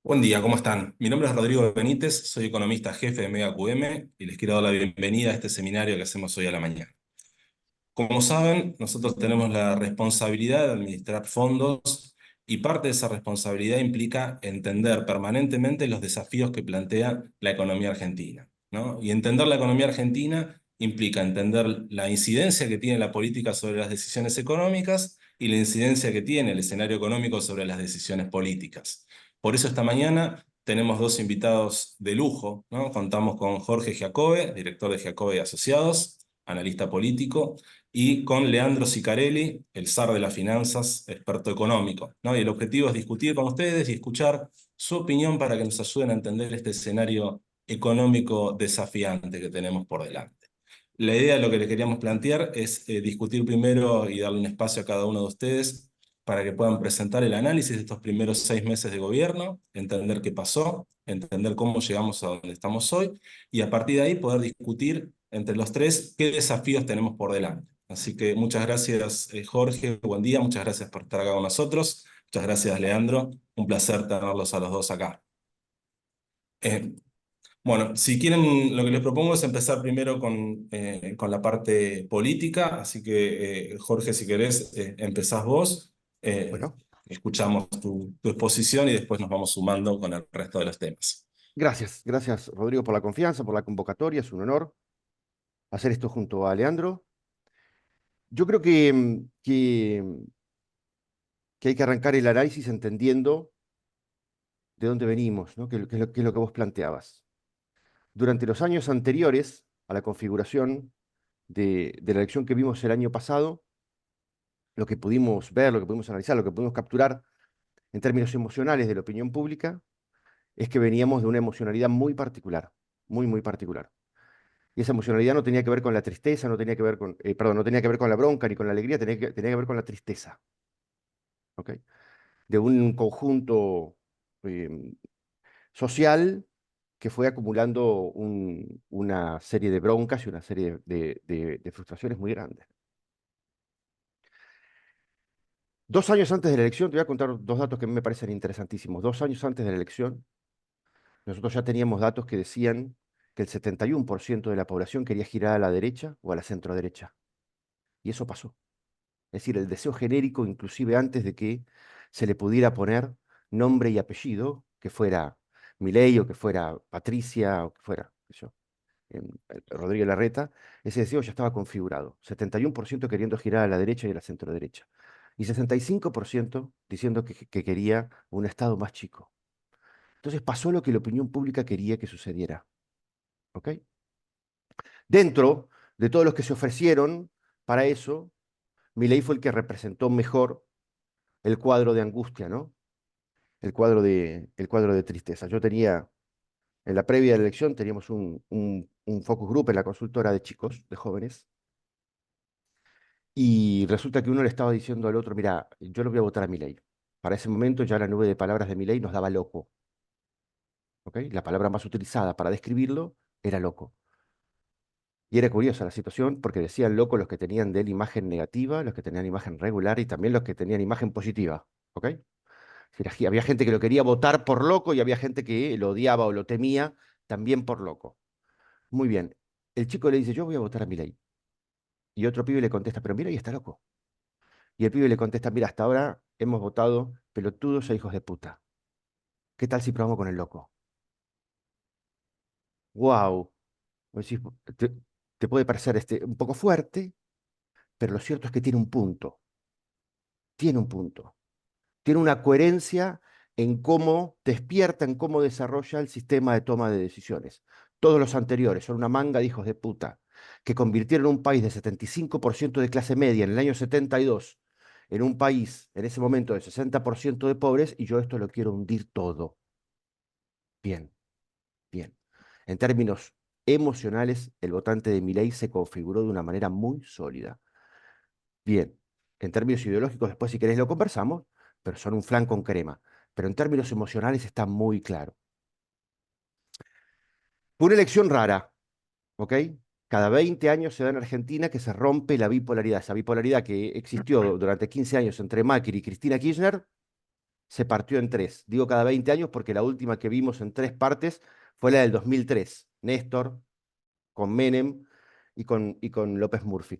Buen día, ¿cómo están? Mi nombre es Rodrigo Benítez, soy economista jefe de Mega QM y les quiero dar la bienvenida a este seminario que hacemos hoy a la mañana. Como saben, nosotros tenemos la responsabilidad de administrar fondos y parte de esa responsabilidad implica entender permanentemente los desafíos que plantea la economía argentina, ¿no? Y entender la economía argentina implica entender la incidencia que tiene la política sobre las decisiones económicas y la incidencia que tiene el escenario económico sobre las decisiones políticas. Por eso esta mañana tenemos dos invitados de lujo, ¿no? Contamos con Jorge Giacobbe, director de Giacobbe y Asociados, analista político, y con Leandro Sicarelli, el zar de las finanzas, experto económico, ¿no? Y el objetivo es discutir con ustedes y escuchar su opinión para que nos ayuden a entender este escenario económico desafiante que tenemos por delante. La idea de lo que le queríamos plantear es discutir primero y darle un espacio a cada uno de ustedes para que puedan presentar el análisis de estos primeros 6 meses de gobierno, entender qué pasó, entender cómo llegamos a donde estamos hoy, y a partir de ahí poder discutir entre los tres qué desafíos tenemos por delante. Así que muchas gracias, Jorge, buen día, muchas gracias por estar acá con nosotros, muchas gracias, Leandro, un placer tenerlos a los dos acá. Eh, bueno, si quieren, lo que les propongo es empezar primero con la parte política, así que Jorge, si querés, empezás vos, eh, Bueno, escuchamos tu exposición y después nos vamos sumando con el resto de los temas. gracias Rodrigo por la confianza, por la convocatoria, es un honor hacer esto junto a Leandro. Yo creo que hay que arrancar el análisis entendiendo de dónde venimos, ¿no? Que es lo que vos planteabas. Durante los años anteriores a la configuración de la elección que vimos el año pasado, lo que pudimos ver, lo que pudimos analizar, lo que pudimos capturar en términos emocionales de la opinión pública, es que veníamos de una emocionalidad muy particular, muy particular. Y esa emocionalidad no tenía que ver con la tristeza, no tenía que ver con, perdón, no tenía que ver con la bronca ni con la alegría, tenía que ver con la tristeza, ¿ok? De un conjunto eh, social que fue acumulando una serie de broncas y una serie de frustraciones muy grandes. 2 años antes de la elección, te voy a contar dos datos que a mí me parecen interesantísimos. 2 años antes de la elección, nosotros ya teníamos datos que decían que el 71% de la población quería girar a la derecha o a la centroderecha. Y eso pasó. Es decir, el deseo genérico, inclusive antes de que se le pudiera poner nombre y apellido, que fuera Milei o que fuera Patricia o que fuera qué sé yo, Rodríguez Larreta, ese deseo ya estaba configurado. 71% queriendo girar a la derecha y a la centroderecha. Y 65% diciendo que quería un Estado más chico. Entonces pasó lo que la opinión pública quería que sucediera. ¿Ok? Dentro de todos los que se ofrecieron para eso, Milei fue el que representó mejor el cuadro de angustia, ¿no? El cuadro de tristeza. Yo tenía, en la previa de la elección, teníamos un focus group en la consultora de chicos, de jóvenes, y resulta que uno le estaba diciendo al otro, mira, yo lo voy a votar a Milei. Para ese momento ya la nube de palabras de Milei nos daba loco, ¿ok? La palabra más utilizada para describirlo era loco. Y era curiosa la situación porque decían loco los que tenían de él imagen negativa, los que tenían imagen regular y también los que tenían imagen positiva, ¿ok? Había gente que lo quería votar por loco y había gente que lo odiaba o lo temía también por loco. Muy bien. El chico le dice, yo voy a votar a Milei. Y otro pibe le contesta, pero Milei está loco. Y el pibe le contesta, mira, hasta ahora hemos votado pelotudos e hijos de puta. ¿Qué tal si probamos con el loco? ¡Wow! Te, te puede parecer un poco fuerte, pero lo cierto es que tiene un punto. Tiene un punto. Tiene una coherencia en cómo despierta, en cómo desarrolla el sistema de toma de decisiones. Todos los anteriores son una manga de hijos de puta que convirtieron un país de 75% de clase media en el año 72 en un país en ese momento de 60% de pobres y yo esto lo quiero hundir todo. Bien, bien. En términos emocionales, el votante de Milei se configuró de una manera muy sólida. Bien, en términos ideológicos, después si querés lo conversamos, pero son un flan con crema. Pero en términos emocionales está muy claro. Fue una elección rara, ¿ok? Cada 20 años se da en Argentina que se rompe la bipolaridad, esa bipolaridad que existió durante 15 años entre Macri y Cristina Kirchner, se partió en tres. Digo cada 20 años porque la última que vimos en tres partes fue la del 2003, Néstor, con Menem y con López Murphy.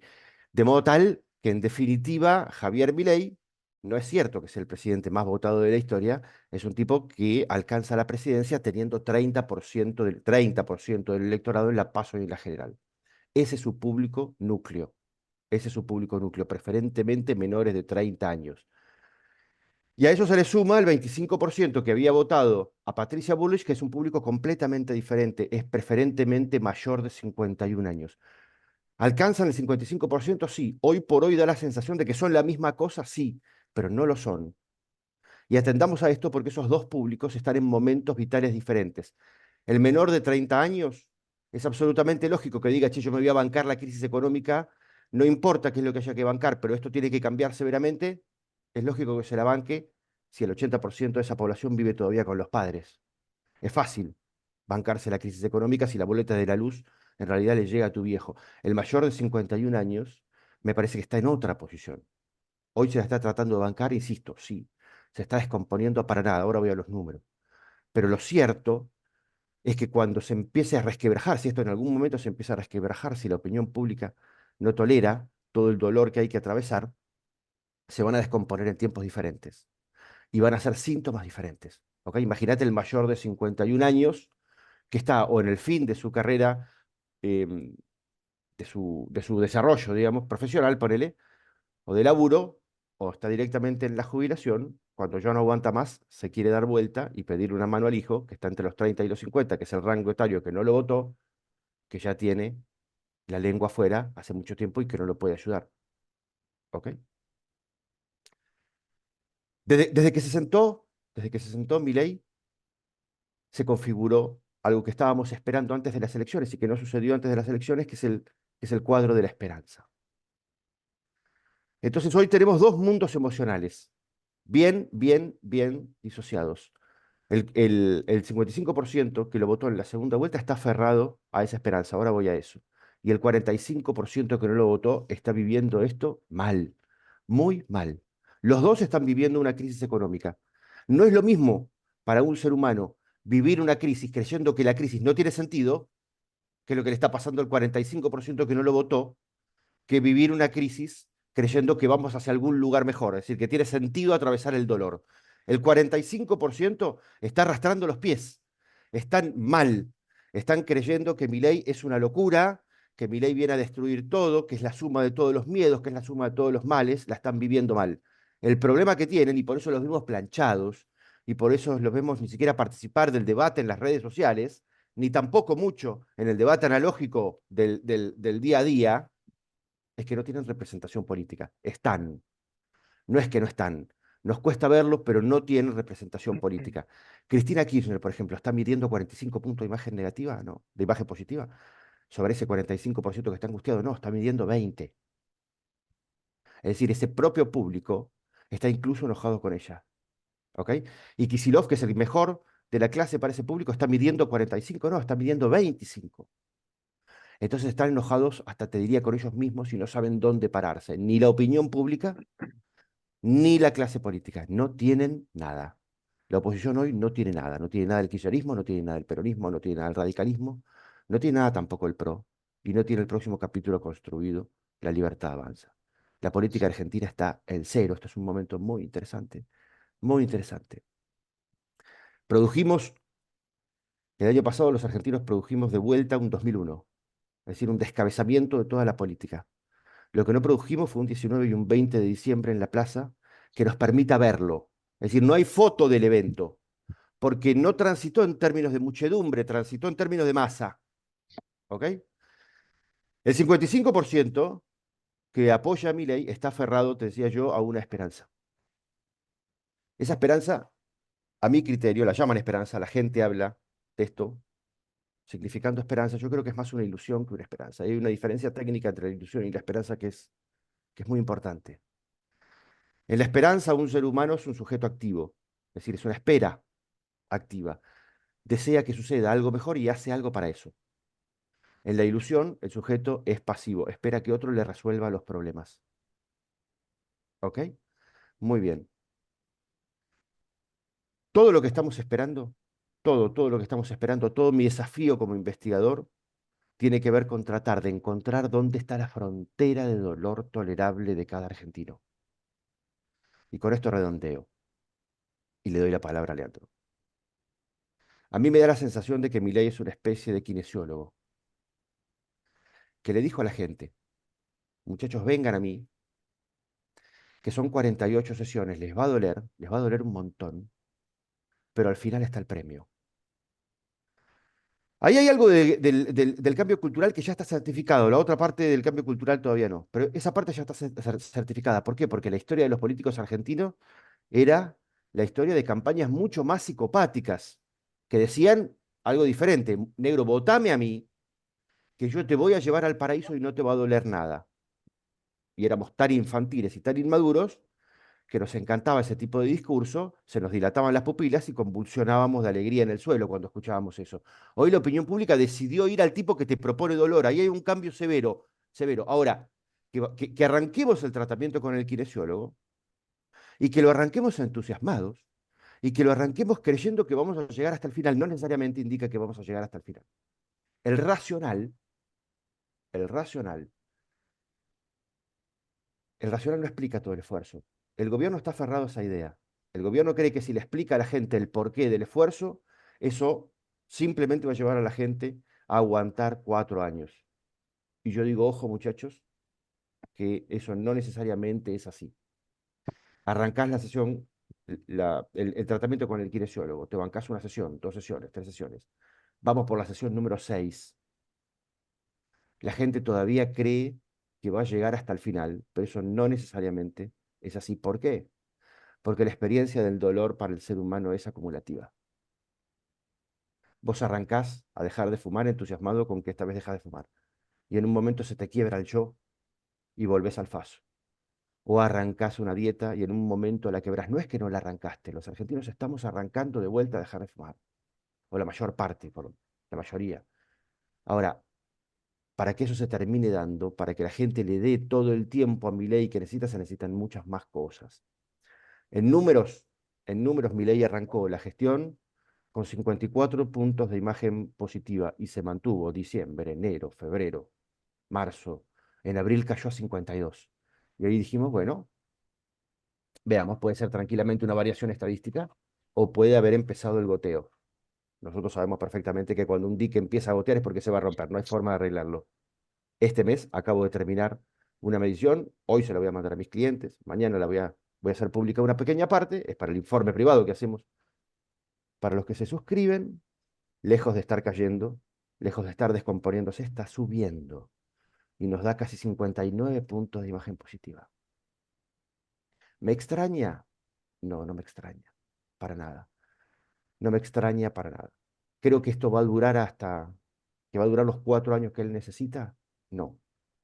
De modo tal que, en definitiva, Javier Milei no es cierto que es el presidente más votado de la historia, es un tipo que alcanza la presidencia teniendo 30% del electorado en la PASO y en la general. Ese es su público núcleo. Ese es su público núcleo, preferentemente menores de 30 años. Y a eso se le suma el 25% que había votado a Patricia Bullrich, que es un público completamente diferente, es preferentemente mayor de 51 años. ¿Alcanzan el 55%? Sí. Hoy por hoy da la sensación de que son la misma cosa, sí, pero no lo son. Y atendamos a esto porque esos dos públicos están en momentos vitales diferentes. El menor de 30 años es absolutamente lógico que diga, che, yo me voy a bancar la crisis económica, no importa qué es lo que haya que bancar, pero esto tiene que cambiar severamente. Es lógico que se la banque si el 80% de esa población vive todavía con los padres. Es fácil bancarse la crisis económica si la boleta de la luz en realidad le llega a tu viejo. El mayor de 51 años me parece que está en otra posición. Hoy se la está tratando de bancar, insisto, sí, se está descomponiendo para nada. Ahora voy a los números. Pero lo cierto es que cuando se empiece a resquebrajar, si esto en algún momento se empieza a resquebrajar, si la opinión pública no tolera todo el dolor que hay que atravesar, se van a descomponer en tiempos diferentes y van a ser síntomas diferentes. ¿Ok? Imagínate el mayor de 51 años que está o en el fin de su carrera, em, de su desarrollo, digamos, profesional, ponele, o de laburo, o está directamente en la jubilación, cuando ya no aguanta más, se quiere dar vuelta y pedir una mano al hijo, que está entre los 30 y los 50, que es el rango etario que no lo votó, que ya tiene la lengua afuera hace mucho tiempo y que no lo puede ayudar. ¿Ok? Desde que se sentó Milei, se configuró algo que estábamos esperando antes de las elecciones y que no sucedió antes de las elecciones, que es el cuadro de la esperanza. Entonces hoy tenemos dos mundos emocionales, bien, bien, bien disociados. El 55% que lo votó en la segunda vuelta está aferrado a esa esperanza, ahora voy a eso. Y el 45% que no lo votó está viviendo esto mal, muy mal. Los dos están viviendo una crisis económica. No es lo mismo para un ser humano vivir una crisis creyendo que la crisis no tiene sentido, que es lo que le está pasando al 45% que no lo votó, que vivir una crisis creyendo que vamos hacia algún lugar mejor, es decir, que tiene sentido atravesar el dolor. El 45% está arrastrando los pies, están mal, están creyendo que Milei es una locura, que Milei viene a destruir todo, que es la suma de todos los miedos, que es la suma de todos los males, la están viviendo mal. El problema que tienen, y por eso los vimos planchados, y por eso los vemos ni siquiera participar del debate en las redes sociales, ni tampoco mucho en el debate analógico del día a día, es que no tienen representación política. Están. No es que no están. Nos cuesta verlos, pero no tienen representación política. Cristina Kirchner, por ejemplo, ¿está midiendo 45 puntos de imagen negativa? No, de imagen positiva. Sobre ese 45% que está angustiado, no, está midiendo 20. Es decir, ese propio público está incluso enojado con ella. ¿Ok? Y Kicillof, que es el mejor de la clase para ese público, está midiendo 45, no, está midiendo 25. Entonces están enojados, hasta te diría, con ellos mismos y no saben dónde pararse. Ni la opinión pública ni la clase política. No tienen nada. La oposición hoy no tiene nada. No tiene nada el kirchnerismo, no tiene nada el peronismo, no tiene nada el radicalismo, no tiene nada tampoco el PRO y no tiene el próximo capítulo construido, La Libertad Avanza. La política argentina está en cero. Esto es un momento muy interesante, muy interesante. Produjimos, el año pasado los argentinos produjimos de vuelta un 2001, es decir, un descabezamiento de toda la política. Lo que no produjimos fue un 19 y un 20 de diciembre en la plaza que nos permita verlo. Es decir, no hay foto del evento, porque no transitó en términos de muchedumbre, transitó en términos de masa. ¿Ok? El 55% que apoya a Milei está aferrado, te decía yo, a una esperanza. Esa esperanza, a mi criterio, la llaman esperanza, la gente habla de esto, significando esperanza. Yo creo que es más una ilusión que una esperanza. Hay una diferencia técnica entre la ilusión y la esperanza que es muy importante. En la esperanza, un ser humano es un sujeto activo, es decir, es una espera activa. Desea que suceda algo mejor y hace algo para eso. En la ilusión, el sujeto es pasivo, espera que otro le resuelva los problemas. ¿Ok? Muy bien. todo lo que estamos esperando, todo lo que estamos esperando, todo mi desafío como investigador tiene que ver con tratar de encontrar dónde está la frontera de dolor tolerable de cada argentino. Y con esto redondeo y le doy la palabra a Leandro. A mí me da la sensación de que Milei es una especie de kinesiólogo que le dijo a la gente, muchachos, vengan a mí, que son 48 sesiones, les va a doler un montón, pero al final está el premio. Ahí hay algo del cambio cultural que ya está certificado. La otra parte del cambio cultural todavía no. Pero esa parte ya está certificada. ¿Por qué? Porque la historia de los políticos argentinos era la historia de campañas mucho más psicopáticas, que decían algo diferente. Negro, votame a mí, que yo te voy a llevar al paraíso y no te va a doler nada. Y éramos tan infantiles y tan inmaduros que nos encantaba ese tipo de discurso, se nos dilataban las pupilas y convulsionábamos de alegría en el suelo cuando escuchábamos eso. Hoy la opinión pública decidió ir al tipo que te propone dolor, ahí hay un cambio severo, severo. Ahora, que arranquemos el tratamiento con el kinesiólogo y que lo arranquemos entusiasmados y que lo arranquemos creyendo que vamos a llegar hasta el final, no necesariamente indica que vamos a llegar hasta el final. El racional, el racional El racional no explica todo el esfuerzo. El gobierno está aferrado a esa idea. El gobierno cree que si le explica a la gente el porqué del esfuerzo, eso simplemente va a llevar a la gente a aguantar 4 años. Y yo digo, ojo muchachos, que eso no necesariamente es así. Arrancás la sesión, el tratamiento con el kinesiólogo, te bancás una sesión, 2 sesiones, 3 sesiones. Vamos por la sesión número 6. La gente todavía cree que va a llegar hasta el final, pero eso no necesariamente es así. ¿Por qué? Porque la experiencia del dolor para el ser humano es acumulativa. Vos arrancás a dejar de fumar entusiasmado con que esta vez dejas de fumar, y en un momento se te quiebra el yo y volvés al faso. O arrancás una dieta y en un momento la quebrás. No es que no la arrancaste, los argentinos estamos arrancando de vuelta a dejar de fumar, o la mayor parte, por la mayoría. Ahora, para que eso se termine dando, para que la gente le dé todo el tiempo a Milei que necesita, se necesitan muchas más cosas. En números, en números, Milei arrancó la gestión con 54 puntos de imagen positiva y se mantuvo diciembre, enero, febrero, marzo. En abril cayó a 52. Y ahí dijimos, bueno, veamos, puede ser tranquilamente una variación estadística o puede haber empezado el goteo. Nosotros sabemos perfectamente que cuando un dique empieza a gotear es porque se va a romper, no hay forma de arreglarlo. Este mes acabo de terminar una medición, hoy se la voy a mandar a mis clientes, mañana voy a hacer pública una pequeña parte, es para el informe privado que hacemos para los que se suscriben, lejos de estar cayendo, lejos de estar descomponiéndose, está subiendo y nos da casi 59 puntos de imagen positiva. ¿Me extraña? No, no me extraña, para nada. No me extraña para nada. Creo que esto va a durar que va a durar los 4 años que él necesita. No,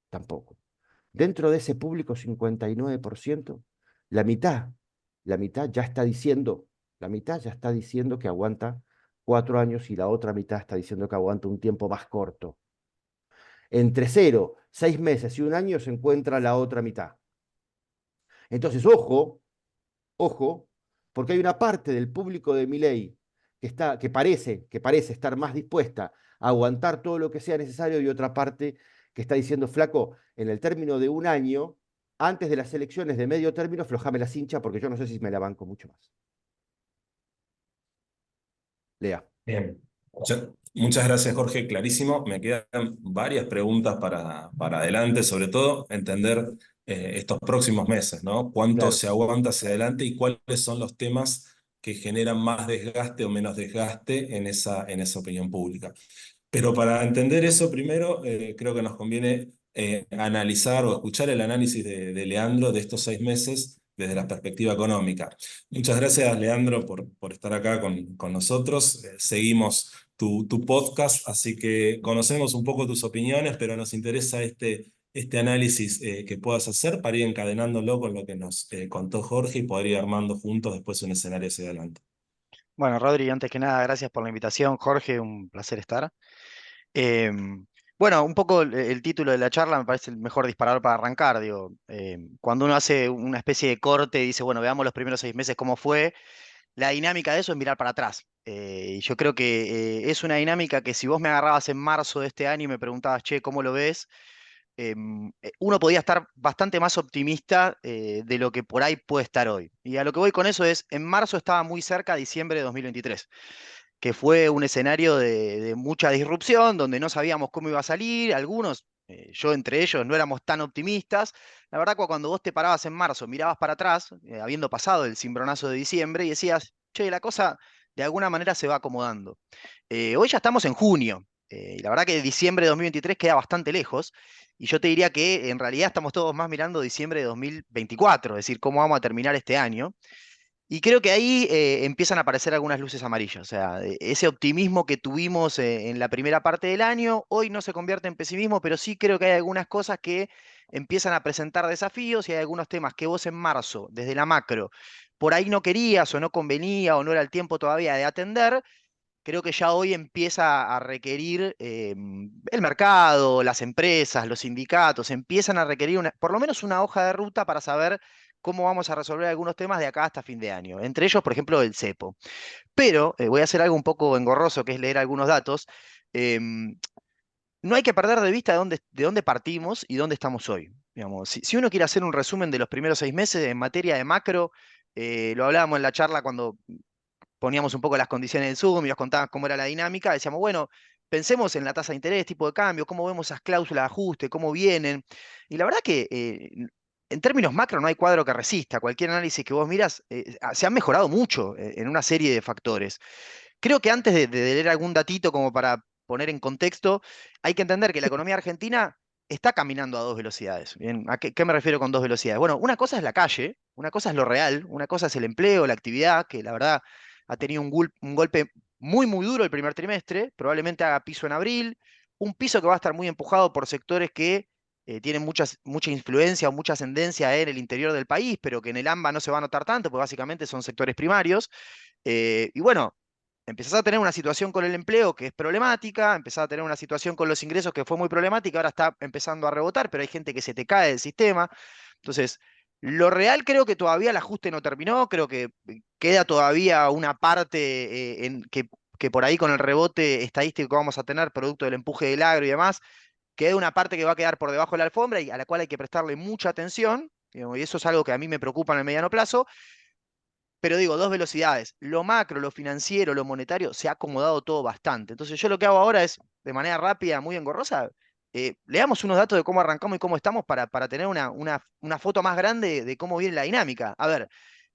tampoco. Dentro de ese público 59%, la mitad, la mitad ya está diciendo, la mitad ya está diciendo que aguanta 4 años y la otra mitad está diciendo que aguanta un tiempo más corto. Entre 0, 6 meses y un año se encuentra la otra mitad. Entonces, ojo, ojo, porque hay una parte del público de Milei que parece estar más dispuesta a aguantar todo lo que sea necesario y otra parte que está diciendo, flaco, en el término de un año, antes de las elecciones de medio término, flojame la cincha porque yo no sé si me la banco mucho más. Lea. Bien. Muchas gracias, Jorge. Clarísimo. Me quedan varias preguntas para adelante, sobre todo entender estos próximos meses, ¿no? ¿Cuánto Claro. se aguanta hacia adelante y cuáles son los temas que generan más desgaste o menos desgaste en esa opinión pública? Pero para entender eso primero, creo que nos conviene analizar o escuchar el análisis de Leandro de estos 6 meses desde la perspectiva económica. Muchas gracias, Leandro, por estar acá con nosotros. Seguimos tu podcast, así que conocemos un poco tus opiniones, pero nos interesa este análisis que puedas hacer para ir encadenándolo con lo que nos contó Jorge y poder ir armando juntos después un escenario hacia adelante. Bueno, Rodri, antes que nada, gracias por la invitación. Jorge, un placer estar. Bueno, un poco el título de la charla me parece el mejor disparador para arrancar. Digo, cuando uno hace una especie de corte y dice, bueno, veamos los primeros 6 meses cómo fue, la dinámica de eso es mirar para atrás. Y yo creo que es una dinámica que si vos me agarrabas en marzo de este año y me preguntabas, che, ¿cómo lo ves? Uno podía estar bastante más optimista de lo que por ahí puede estar hoy. Y a lo que voy con eso es, en marzo estaba muy cerca de diciembre de 2023, que fue un escenario de mucha disrupción, donde no sabíamos cómo iba a salir, algunos, yo entre ellos, no éramos tan optimistas. La verdad, cuando vos te parabas en marzo, mirabas para atrás, habiendo pasado el cimbronazo de diciembre, y decías, che, la cosa de alguna manera se va acomodando. Hoy ya estamos en junio, y la verdad que diciembre de 2023 queda bastante lejos, y yo te diría que en realidad estamos todos más mirando diciembre de 2024, es decir, cómo vamos a terminar este año. Y creo que ahí empiezan a aparecer algunas luces amarillas. O sea, ese optimismo que tuvimos en la primera parte del año, hoy no se convierte en pesimismo, pero sí creo que hay algunas cosas que empiezan a presentar desafíos y hay algunos temas que vos en marzo, desde la macro, por ahí no querías o no convenía o no era el tiempo todavía de atender. Creo que ya hoy empieza a requerir el mercado, las empresas, los sindicatos, empiezan a requerir por lo menos una hoja de ruta para saber cómo vamos a resolver algunos temas de acá hasta fin de año. Entre ellos, por ejemplo, el cepo. Pero voy a hacer algo un poco engorroso, que es leer algunos datos. em, no hay que perder de vista de dónde partimos y dónde estamos hoy. Digamos, si uno quiere hacer un resumen de los primeros 6 meses en materia de macro, lo hablábamos en la charla cuando poníamos un poco las condiciones del Zoom y nos contabas cómo era la dinámica, decíamos, bueno, pensemos en la tasa de interés, tipo de cambio, cómo vemos esas cláusulas de ajuste, cómo vienen. Y la verdad que en términos macro no hay cuadro que resista. Cualquier análisis que vos miras, se han mejorado mucho en una serie de factores. Creo que antes de leer algún datito como para poner en contexto, hay que entender que la economía argentina está caminando a dos velocidades. Bien, ¿a qué me refiero con dos velocidades? Bueno, una cosa es la calle, una cosa es lo real, una cosa es el empleo, la actividad, que la verdad ha tenido un golpe muy, muy duro el primer trimestre, probablemente haga piso en abril, un piso que va a estar muy empujado por sectores que tienen mucha influencia o mucha ascendencia en el interior del país, pero que en el AMBA no se va a notar tanto, porque básicamente son sectores primarios. Y bueno, empezás a tener una situación con el empleo que es problemática, empezás a tener una situación con los ingresos que fue muy problemática, ahora está empezando a rebotar, pero hay gente que se te cae del sistema. Entonces, lo real creo que todavía el ajuste no terminó, creo que queda todavía una parte que por ahí con el rebote estadístico que vamos a tener, producto del empuje del agro y demás, queda una parte que va a quedar por debajo de la alfombra y a la cual hay que prestarle mucha atención, digamos, y eso es algo que a mí me preocupa en el mediano plazo. Pero digo, dos velocidades. Lo macro, lo financiero, lo monetario, se ha acomodado todo bastante. Entonces yo lo que hago ahora es, de manera rápida, muy engorrosa, leamos unos datos de cómo arrancamos y cómo estamos para tener una foto más grande de cómo viene la dinámica. A ver,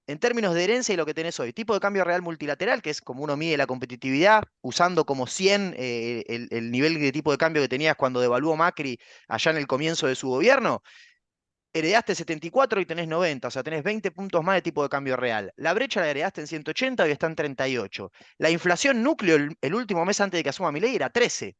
en términos de herencia y lo que tenés hoy, tipo de cambio real multilateral, que es como uno mide la competitividad, usando como 100 el nivel de tipo de cambio que tenías cuando devaluó Macri allá en el comienzo de su gobierno, heredaste 74 y tenés 90, o sea, tenés 20 puntos más de tipo de cambio real. La brecha la heredaste en 180 y está en 38. La inflación núcleo el último mes antes de que asuma Milei era 13.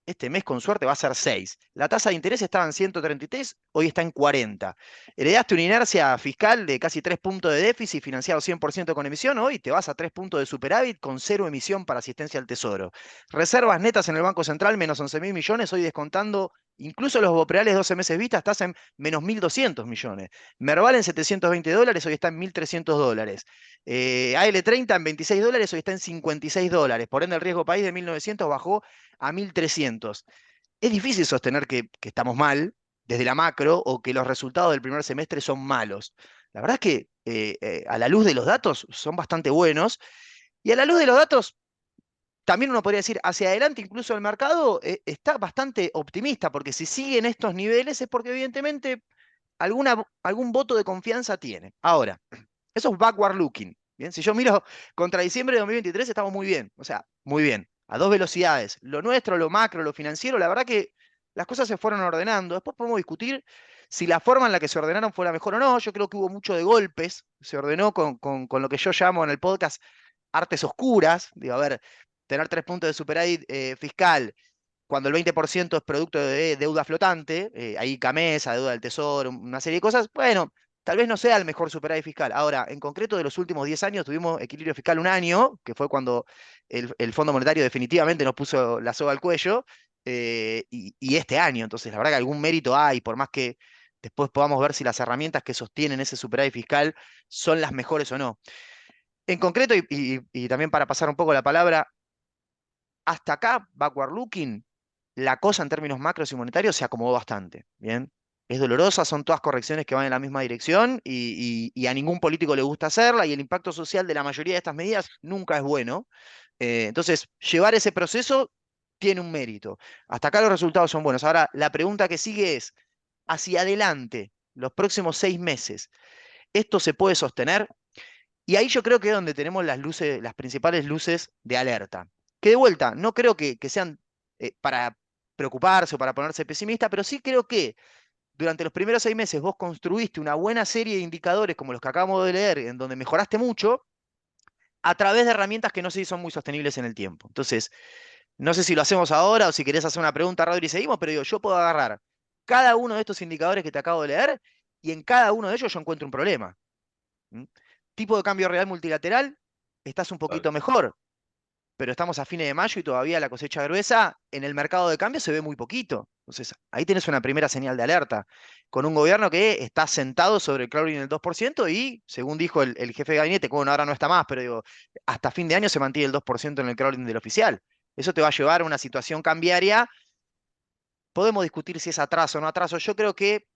Este mes con suerte va a ser 6. La tasa de interés estaba en 133, hoy está en 40. Heredaste una inercia fiscal de casi 3 puntos de déficit financiado 100% con emisión, hoy te vas a 3 puntos de superávit con cero emisión para asistencia al tesoro. Reservas netas en el Banco Central menos 11.000 millones, hoy descontando incluso los bopreales 12 meses vistas, estás en menos 1.200 millones. Merval en $720, hoy está en $1.300. AL30 en $26, hoy está en $56. Por ende, el riesgo país de 1.900 bajó a 1.300. Es difícil sostener que estamos mal desde la macro o que los resultados del primer semestre son malos. La verdad es que a la luz de los datos son bastante buenos y a la luz de los datos también uno podría decir hacia adelante incluso el mercado está bastante optimista porque si siguen estos niveles es porque evidentemente algún voto de confianza tiene. Ahora, eso es backward looking. Bien, si yo miro contra diciembre de 2023 estamos muy bien, o sea, muy bien, a dos velocidades. Lo nuestro, lo macro, lo financiero, la verdad que las cosas se fueron ordenando. Después podemos discutir si la forma en la que se ordenaron fue la mejor o no. Yo creo que hubo mucho de golpes, se ordenó con lo que yo llamo en el podcast artes oscuras. Digo, a ver, tener 3 puntos de superávit fiscal cuando el 20% es producto de deuda flotante, ahí Camesa, deuda del Tesoro, una serie de cosas, bueno, tal vez no sea el mejor superávit fiscal. Ahora, en concreto, de los últimos 10 años tuvimos equilibrio fiscal un año, que fue cuando el Fondo Monetario definitivamente nos puso la soga al cuello, y este año. Entonces, la verdad que algún mérito hay, por más que después podamos ver si las herramientas que sostienen ese superávit fiscal son las mejores o no. En concreto, y también para pasar un poco la palabra, hasta acá, backward looking, la cosa en términos macros y monetarios se acomodó bastante, ¿bien? Es dolorosa, son todas correcciones que van en la misma dirección y a ningún político le gusta hacerla y el impacto social de la mayoría de estas medidas nunca es bueno. Entonces, llevar ese proceso tiene un mérito. Hasta acá los resultados son buenos. Ahora, la pregunta que sigue es, hacia adelante, los próximos 6 meses, ¿esto se puede sostener? Y ahí yo creo que es donde tenemos las luces, las principales luces de alerta. Que de vuelta, no creo que sean para preocuparse o para ponerse pesimista, pero sí creo que durante los primeros 6 meses vos construiste una buena serie de indicadores como los que acabamos de leer, en donde mejoraste mucho, a través de herramientas que no sé si son muy sostenibles en el tiempo. Entonces, no sé si lo hacemos ahora o si querés hacer una pregunta, Rodri, y seguimos, pero digo, yo puedo agarrar cada uno de estos indicadores que te acabo de leer y en cada uno de ellos yo encuentro un problema. ¿Mm? Tipo de cambio real multilateral, estás un poquito mejor, pero estamos a fines de mayo y todavía la cosecha gruesa en el mercado de cambio se ve muy poquito. Entonces, ahí tenés una primera señal de alerta, con un gobierno que está sentado sobre el crawling del 2% y, según dijo el jefe de gabinete, que bueno, ahora no está más, pero digo, hasta fin de año se mantiene el 2% en el crawling del oficial. Eso te va a llevar a una situación cambiaria. Podemos discutir si es atraso o no atraso. Yo creo que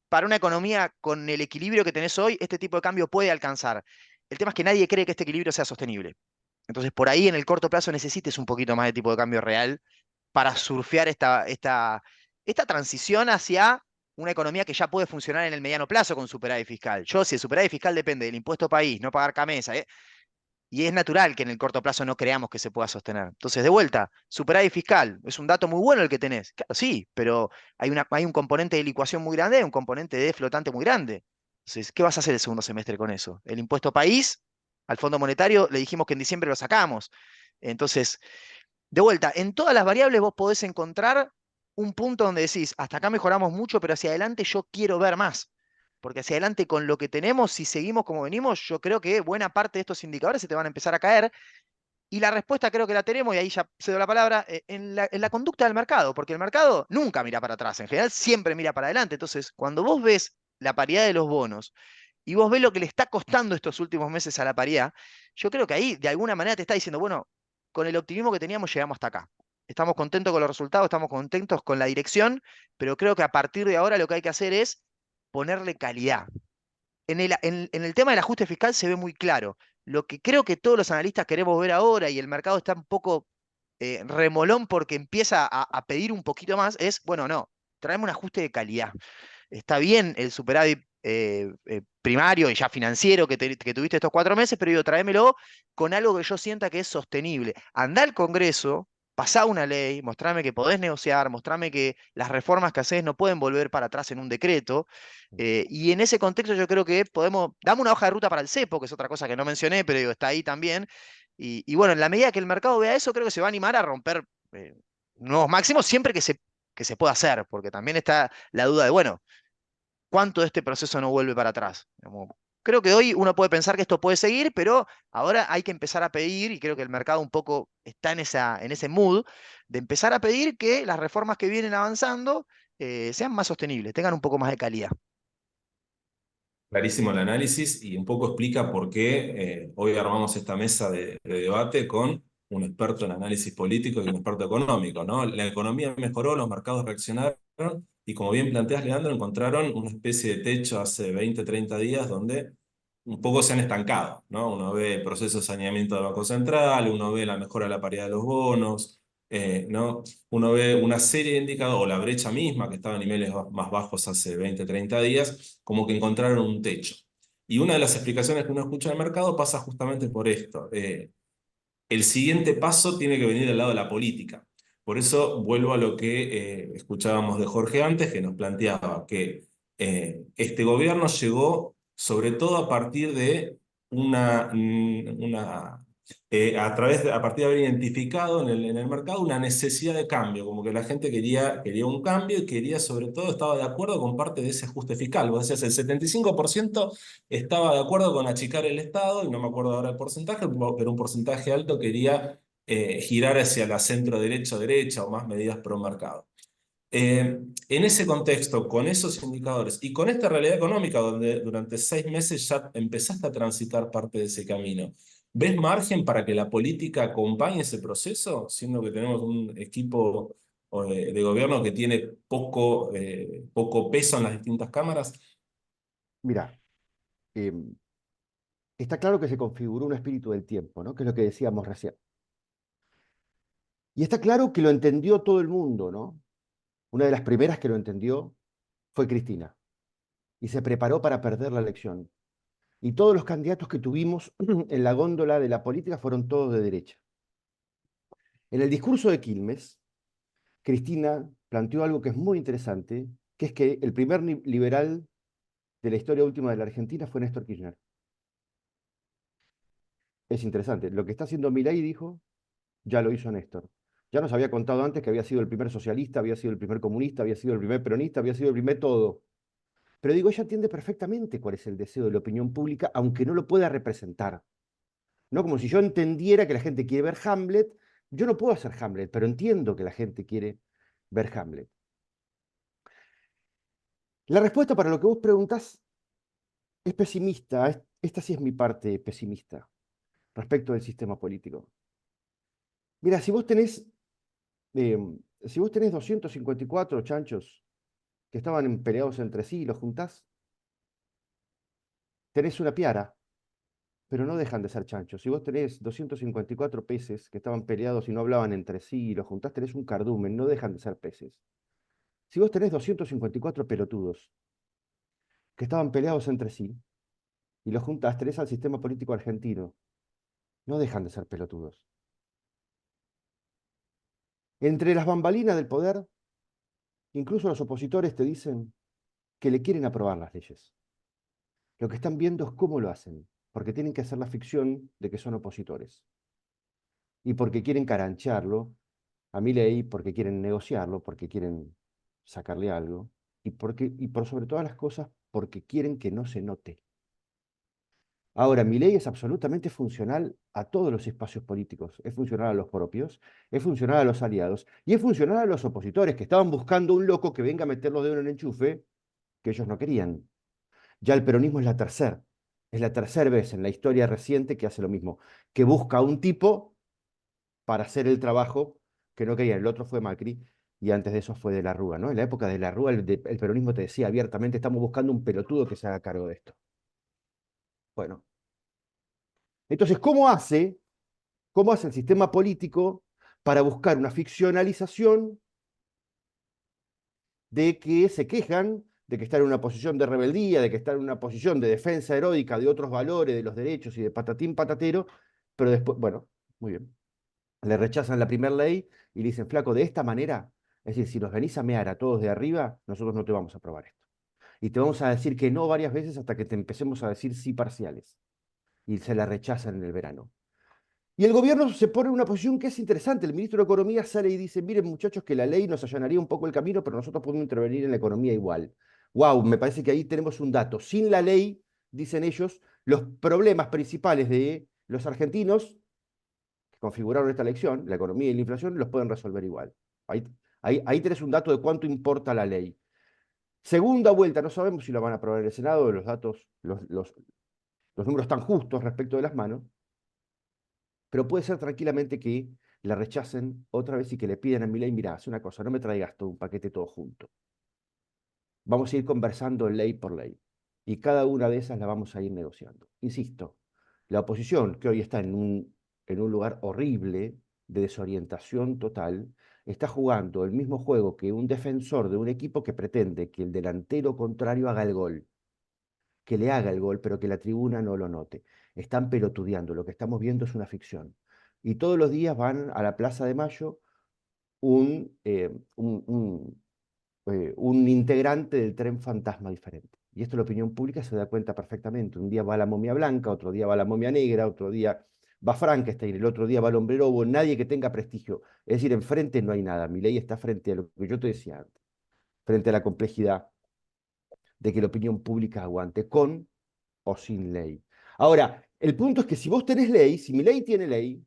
para una economía con el equilibrio que tenés hoy, este tipo de cambio puede alcanzar. El tema es que nadie cree que este equilibrio sea sostenible. Entonces, por ahí en el corto plazo necesites un poquito más de tipo de cambio real para surfear esta transición hacia una economía que ya puede funcionar en el mediano plazo con superávit fiscal. Yo, si el superávit fiscal depende del impuesto país, no pagar camisa, y es natural que en el corto plazo no creamos que se pueda sostener. Entonces, de vuelta, superávit fiscal, es un dato muy bueno el que tenés. Claro, sí, pero hay un componente de licuación muy grande, un componente de flotante muy grande. Entonces, ¿qué vas a hacer el segundo semestre con eso? El impuesto país, al Fondo Monetario, le dijimos que en diciembre lo sacamos. Entonces, de vuelta, en todas las variables vos podés encontrar un punto donde decís, hasta acá mejoramos mucho, pero hacia adelante yo quiero ver más. Porque hacia adelante con lo que tenemos, si seguimos como venimos, yo creo que buena parte de estos indicadores se te van a empezar a caer. Y la respuesta creo que la tenemos, y ahí ya cedo la palabra, en la conducta del mercado, porque el mercado nunca mira para atrás, en general siempre mira para adelante. Entonces, cuando vos ves la paridad de los bonos y vos ves lo que le está costando estos últimos meses a la paridad, yo creo que ahí de alguna manera te está diciendo, bueno, con el optimismo que teníamos llegamos hasta acá. Estamos contentos con los resultados, estamos contentos con la dirección, pero creo que a partir de ahora lo que hay que hacer es ponerle calidad. En el tema del ajuste fiscal se ve muy claro. Lo que creo que todos los analistas queremos ver ahora y el mercado está un poco remolón porque empieza a pedir un poquito más es, bueno, no, traemos un ajuste de calidad. Está bien el superávit primario y ya financiero que tuviste estos 4 meses, pero digo, tráemelo con algo que yo sienta que es sostenible. Andá al Congreso, pasá una ley, mostrame que podés negociar, mostrame que las reformas que haces no pueden volver para atrás en un decreto. Y en ese contexto yo creo que podemos, dame una hoja de ruta para el cepo, que es otra cosa que no mencioné, pero digo, está ahí también. Y bueno, en la medida que el mercado vea eso, creo que se va a animar a romper nuevos máximos siempre que se pueda hacer, porque también está la duda de, bueno, ¿cuánto de este proceso no vuelve para atrás? Creo que hoy uno puede pensar que esto puede seguir, pero ahora hay que empezar a pedir, y creo que el mercado un poco está en ese mood, de empezar a pedir que las reformas que vienen avanzando sean más sostenibles, tengan un poco más de calidad. Clarísimo el análisis y un poco explica por qué hoy armamos esta mesa de debate con un experto en análisis político y un experto económico, ¿no? La economía mejoró, los mercados reaccionaron y como bien planteas, Leandro, encontraron una especie de techo hace 20, 30 días donde un poco se han estancado, ¿no? Uno ve el proceso de saneamiento del Banco Central, uno ve la mejora de la paridad de los bonos, ¿no? Uno ve una serie de indicadores, o la brecha misma, que estaba a niveles más bajos hace 20, 30 días, como que encontraron un techo. Y una de las explicaciones que uno escucha en el mercado pasa justamente por esto. El siguiente paso tiene que venir del lado de la política. Por eso vuelvo a lo que escuchábamos de Jorge antes, que nos planteaba que este gobierno llegó sobre todo a partir de a partir de haber identificado en el mercado una necesidad de cambio, como que la gente quería un cambio y quería sobre todo, estaba de acuerdo con parte de ese ajuste fiscal. Vos decías, el 75% estaba de acuerdo con achicar el Estado, y no me acuerdo ahora el porcentaje, pero un porcentaje alto quería girar hacia la centro derecha o más medidas pro mercado. En ese contexto, con esos indicadores y con esta realidad económica donde durante 6 meses ya empezaste a transitar parte de ese camino, ¿ves margen para que la política acompañe ese proceso, siendo que tenemos un equipo de gobierno que tiene poco peso en las distintas cámaras? Mira, está claro que se configuró un espíritu del tiempo, ¿no? Que es lo que decíamos recién. Y está claro que lo entendió todo el mundo, ¿no? Una de las primeras que lo entendió fue Cristina y se preparó para perder la elección. Y todos los candidatos que tuvimos en la góndola de la política fueron todos de derecha. En el discurso de Quilmes, Cristina planteó algo que es muy interesante, que es que el primer liberal de la historia última de la Argentina fue Néstor Kirchner. Es interesante. Lo que está haciendo Milei, dijo, ya lo hizo Néstor. Ya nos había contado antes que había sido el primer socialista, había sido el primer comunista, había sido el primer peronista, había sido el primer todo. Pero digo, ella entiende perfectamente cuál es el deseo de la opinión pública, aunque no lo pueda representar. ¿No? Como si yo entendiera que la gente quiere ver Hamlet. Yo no puedo hacer Hamlet, pero entiendo que la gente quiere ver Hamlet. La respuesta para lo que vos preguntás es pesimista. Esta sí es mi parte pesimista respecto del sistema político. Mira, eh, si vos tenés 254 chanchos que estaban peleados entre sí y los juntás, tenés una piara, pero no dejan de ser chanchos. Si vos tenés 254 peces que estaban peleados y no hablaban entre sí y los juntás, tenés un cardumen, no dejan de ser peces. Si vos tenés 254 pelotudos que estaban peleados entre sí y los juntás, tenés al sistema político argentino, no dejan de ser pelotudos. Entre las bambalinas del poder, incluso los opositores te dicen que le quieren aprobar las leyes. Lo que están viendo es cómo lo hacen, porque tienen que hacer la ficción de que son opositores. Y porque quieren carancharlo a Milei, porque quieren negociarlo, porque quieren sacarle algo, y por sobre todas las cosas, porque quieren que no se note. Ahora, Milei es absolutamente funcional a todos los espacios políticos. Es funcional a los propios, es funcional a los aliados y es funcional a los opositores que estaban buscando un loco que venga a meter los dedos en el enchufe que ellos no querían. Ya el peronismo es la tercera vez en la historia reciente que hace lo mismo, que busca a un tipo para hacer el trabajo que no querían. El otro fue Macri y antes de eso fue De la Rúa, ¿no? En la época de La Rúa el peronismo te decía abiertamente, estamos buscando un pelotudo que se haga cargo de esto. Bueno, entonces, cómo hace el sistema político para buscar una ficcionalización de que se quejan de que están en una posición de rebeldía, de que están en una posición de defensa heroica de otros valores, de los derechos y de patatín patatero, pero después, bueno, muy bien, le rechazan la primera ley y le dicen, flaco, de esta manera, es decir, si nos venís a mear a todos de arriba, nosotros no te vamos a aprobar esto. Y te vamos a decir que no varias veces hasta que te empecemos a decir sí parciales. Y se la rechazan en el verano. Y el gobierno se pone en una posición que es interesante. El ministro de Economía sale y dice, miren muchachos que la ley nos allanaría un poco el camino, pero nosotros podemos intervenir en la economía igual. Wow, me parece que ahí tenemos un dato. Sin la ley, dicen ellos, los problemas principales de los argentinos que configuraron esta elección, la economía y la inflación, los pueden resolver igual. Ahí tenés un dato de cuánto importa la ley. Segunda vuelta, no sabemos si lo van a aprobar en el Senado, los datos, los números están justos respecto de las manos, pero puede ser tranquilamente que la rechacen otra vez y que le pidan a Milei, mira, haz una cosa, no me traigas todo un paquete todo junto. Vamos a ir conversando ley por ley. Y cada una de esas la vamos a ir negociando. Insisto, la oposición, que hoy está en un lugar horrible de desorientación total, está jugando el mismo juego que un defensor de un equipo que pretende que el delantero contrario haga el gol, que le haga el gol, pero que la tribuna no lo note. Están pelotudeando, lo que estamos viendo es una ficción. Y todos los días van a la Plaza de Mayo un, eh, un, un, un integrante del tren fantasma diferente. Y esto la opinión pública se da cuenta perfectamente. Un día va la momia blanca, otro día va la momia negra, otro día va Frankenstein, el otro día va el hombre lobo, nadie que tenga prestigio. Es decir, enfrente no hay nada. Milei está frente a lo que yo te decía antes, frente a la complejidad de que la opinión pública aguante con o sin ley. Ahora, el punto es que si vos tenés ley, si Milei tiene ley,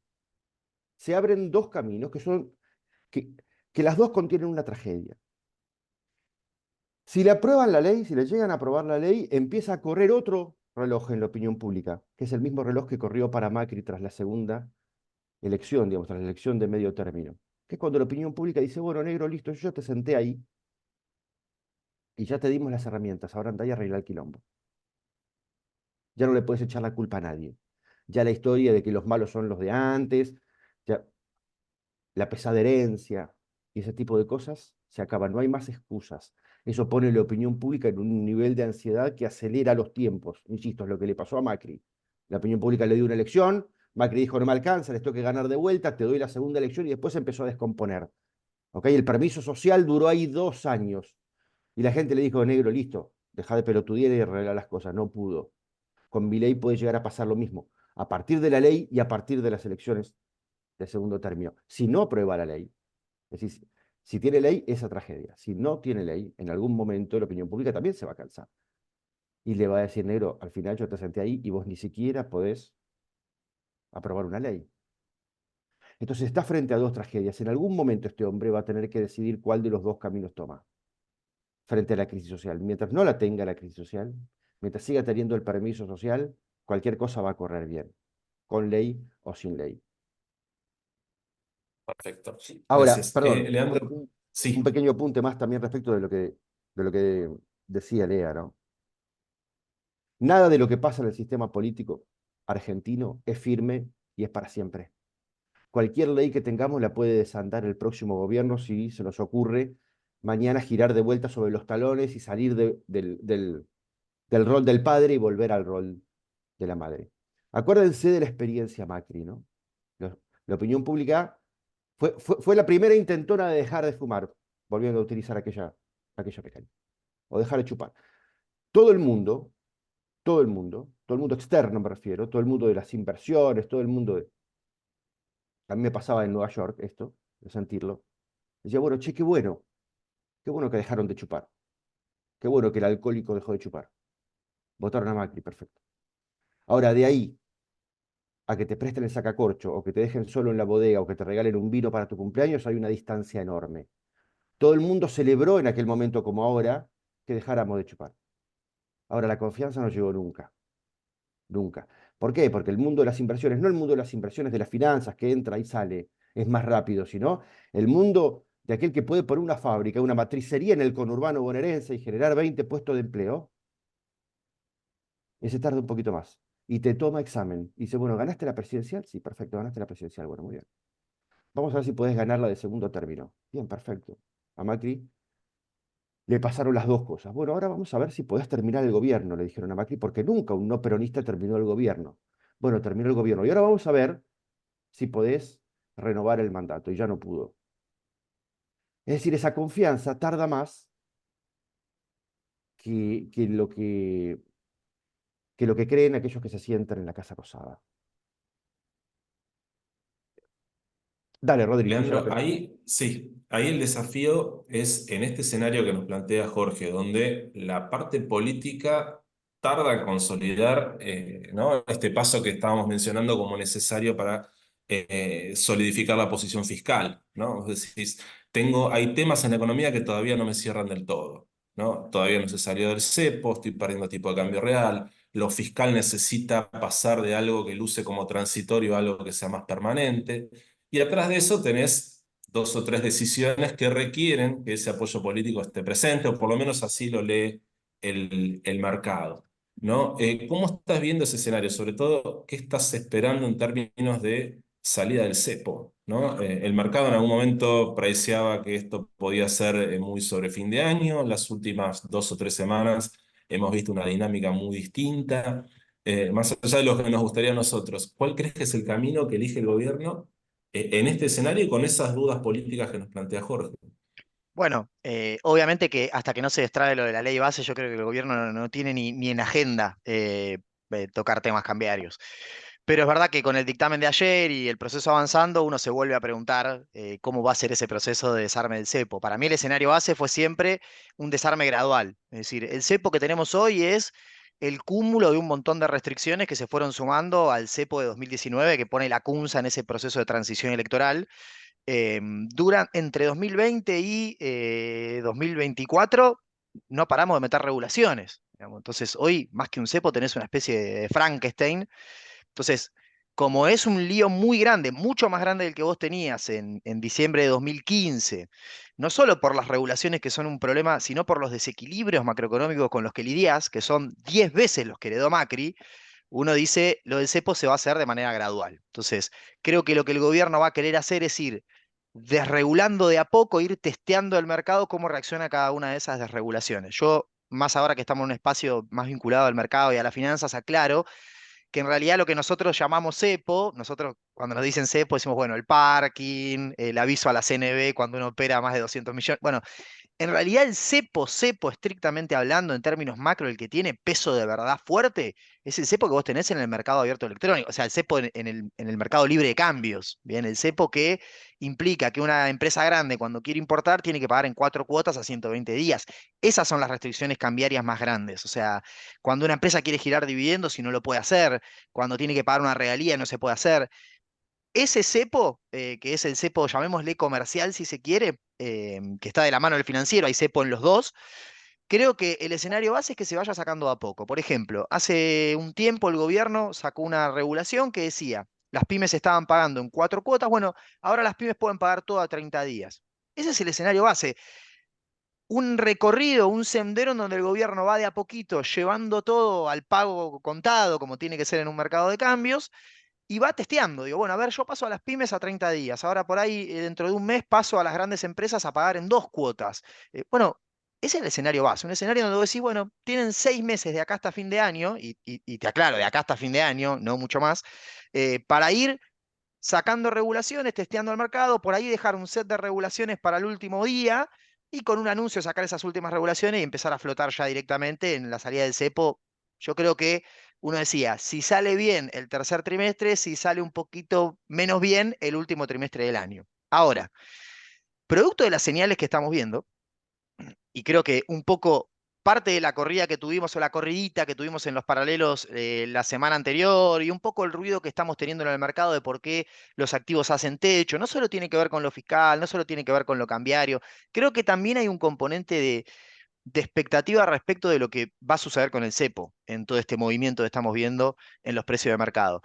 se abren dos caminos que son que las dos contienen una tragedia. Si le aprueban la ley, si le llegan a aprobar la ley, empieza a correr otro reloj en la opinión pública, que es el mismo reloj que corrió para Macri tras la segunda elección, digamos, tras la elección de medio término. Que es cuando la opinión pública dice, bueno, negro, listo, yo ya te senté ahí y ya te dimos las herramientas, ahora anda y arregla el quilombo. Ya no le puedes echar la culpa a nadie. Ya la historia de que los malos son los de antes, ya la pesada herencia y ese tipo de cosas se acaban, no hay más excusas. Eso pone la opinión pública en un nivel de ansiedad que acelera los tiempos. Insisto, es lo que le pasó a Macri. La opinión pública le dio una elección, Macri dijo no me alcanza, les tengo que ganar de vuelta, te doy la segunda elección y después se empezó a descomponer. ¿Ok? El permiso social duró ahí 2 años y la gente le dijo, negro, listo, deja de pelotudear y arreglar las cosas. No pudo. Con mi ley puede llegar a pasar lo mismo. A partir de la ley y a partir de las elecciones de segundo término. Si no aprueba la ley, es decir, si tiene ley, esa tragedia. Si no tiene ley, en algún momento la opinión pública también se va a cansar. Y le va a decir, negro, al final yo te senté ahí y vos ni siquiera podés aprobar una ley. Entonces está frente a dos tragedias. En algún momento este hombre va a tener que decidir cuál de los dos caminos toma frente a la crisis social. Mientras no la tenga la crisis social, mientras siga teniendo el permiso social, cualquier cosa va a correr bien, con ley o sin ley. Perfecto. Ahora, Gracias. perdón, Leandro, un sí. pequeño apunte más también respecto de lo que decía Lea, ¿no? Nada de lo que pasa en el sistema político argentino es firme y es para siempre. Cualquier ley que tengamos la puede desandar el próximo gobierno si se nos ocurre mañana girar de vuelta sobre los talones y salir del rol del padre y volver al rol de la madre. Acuérdense de la experiencia Macri, ¿no? La opinión pública fue la primera intentona de dejar de fumar, volviendo a utilizar aquella mecánica, o dejar de chupar. Todo el mundo, todo el mundo externo me refiero, todo el mundo de las inversiones, todo el mundo de... A mí me pasaba en Nueva York esto, de sentirlo. Decía, bueno, che, qué bueno que dejaron de chupar, qué bueno que el alcohólico dejó de chupar. Votaron a Macri, perfecto. Ahora, de ahí a que te presten el sacacorcho o que te dejen solo en la bodega o que te regalen un vino para tu cumpleaños, hay una distancia enorme. Todo el mundo celebró en aquel momento como ahora que dejáramos de chupar. Ahora la confianza no llegó nunca, nunca. ¿Por qué? Porque el mundo de las inversiones, no el mundo de las inversiones de las finanzas que entra y sale, es más rápido, sino el mundo de aquel que puede poner una fábrica, una matricería en el conurbano bonaerense y generar 20 puestos de empleo, ese tarda un poquito más. Y te toma examen. Y dice, bueno, ¿ganaste la presidencial? Sí, perfecto, ganaste la presidencial. Bueno, muy bien. Vamos a ver si podés ganarla de segundo término. Bien, perfecto. A Macri le pasaron las dos cosas. Bueno, ahora vamos a ver si podés terminar el gobierno, le dijeron a Macri, porque nunca un no peronista terminó el gobierno. Bueno, terminó el gobierno. Y ahora vamos a ver si podés renovar el mandato. Y ya no pudo. Es decir, esa confianza tarda más que lo que creen aquellos que se sientan en la Casa Rosada. Dale, Rodri, escucha la Leandro, pregunta. ahí sí, ahí el desafío es en este escenario que nos plantea Jorge, donde la parte política tarda en consolidar, ¿no? Este paso que estábamos mencionando como necesario para solidificar la posición fiscal, ¿no? Es decir, hay temas en la economía que todavía no me cierran del todo, ¿no? Todavía no se salió del cepo, estoy perdiendo tipo de cambio real, lo fiscal necesita pasar de algo que luce como transitorio a algo que sea más permanente. Y atrás de eso tenés dos o tres decisiones que requieren que ese apoyo político esté presente, o por lo menos así lo lee el mercado, ¿no? ¿Cómo estás viendo ese escenario? Sobre todo, ¿qué estás esperando en términos de salida del cepo, ¿no? El mercado en algún momento preciaba que esto podía ser muy sobre fin de año. Las últimas 2 o 3 semanas hemos visto una dinámica muy distinta. Más allá de lo que nos gustaría a nosotros, ¿cuál crees que es el camino que elige el gobierno en este escenario y con esas dudas políticas que nos plantea Jorge? Bueno, obviamente que hasta que no se destrabe lo de la ley base, yo creo que el gobierno no tiene ni en agenda tocar temas cambiarios. Pero es verdad que con el dictamen de ayer y el proceso avanzando, uno se vuelve a preguntar cómo va a ser ese proceso de desarme del cepo. Para mí el escenario base fue siempre un desarme gradual. Es decir, el cepo que tenemos hoy es el cúmulo de un montón de restricciones que se fueron sumando al cepo de 2019 que pone la cunza en ese proceso de transición electoral. Duran entre 2020 y 2024. no paramos de meter regulaciones. Digamos. Entonces, hoy, más que un cepo, tenés una especie de Frankenstein. Entonces, como es un lío muy grande, mucho más grande del que vos tenías en diciembre de 2015, no solo por las regulaciones que son un problema, sino por los desequilibrios macroeconómicos con los que lidiás, que son 10 veces los que heredó Macri, uno dice, lo del cepo se va a hacer de manera gradual. Entonces, creo que lo que el gobierno va a querer hacer es ir desregulando de a poco, ir testeando el mercado, cómo reacciona cada una de esas desregulaciones. Yo, más ahora que estamos en un espacio más vinculado al mercado y a las finanzas, aclaro que en realidad lo que nosotros llamamos cepo, nosotros cuando nos dicen cepo decimos, bueno, el parking, el aviso a la CNB cuando uno opera más de 200 millones. Bueno, en realidad el cepo, estrictamente hablando, en términos macro, el que tiene peso de verdad fuerte, es el cepo que vos tenés en el mercado abierto electrónico, o sea, el cepo en el mercado libre de cambios, ¿bien? El cepo que implica que una empresa grande cuando quiere importar tiene que pagar en 4 cuotas a 120 días. Esas son las restricciones cambiarias más grandes, o sea, cuando una empresa quiere girar dividendos y no lo puede hacer, cuando tiene que pagar una regalía no se puede hacer. Ese cepo, que es el cepo, llamémosle comercial si se quiere, que está de la mano del financiero, hay cepo en los dos, creo que el escenario base es que se vaya sacando a poco. Por ejemplo, hace un tiempo el gobierno sacó una regulación que decía, las pymes estaban pagando en 4 cuotas, bueno, ahora las pymes pueden pagar todo a 30 días. Ese es el escenario base. Un recorrido, un sendero en donde el gobierno va de a poquito llevando todo al pago contado, como tiene que ser en un mercado de cambios, y va testeando. Digo, bueno, a ver, yo paso a las pymes a 30 días. Ahora por ahí, dentro de un mes, paso a las grandes empresas a pagar en 2 cuotas. Bueno, ese es el escenario base. Un escenario donde vos decís, bueno, tienen 6 meses de acá hasta fin de año, y te aclaro, de acá hasta fin de año, no mucho más, para ir sacando regulaciones, testeando el mercado, por ahí dejar un set de regulaciones para el último día y con un anuncio sacar esas últimas regulaciones y empezar a flotar ya directamente en la salida del cepo. Yo creo que uno decía, si sale bien el tercer trimestre, si sale un poquito menos bien el último trimestre del año. Ahora, producto de las señales que estamos viendo, y creo que un poco parte de la corrida que tuvimos o la corridita que tuvimos en los paralelos la semana anterior y un poco el ruido que estamos teniendo en el mercado de por qué los activos hacen techo, no solo tiene que ver con lo fiscal, no solo tiene que ver con lo cambiario, creo que también hay un componente de expectativa respecto de lo que va a suceder con el cepo en todo este movimiento que estamos viendo en los precios de mercado.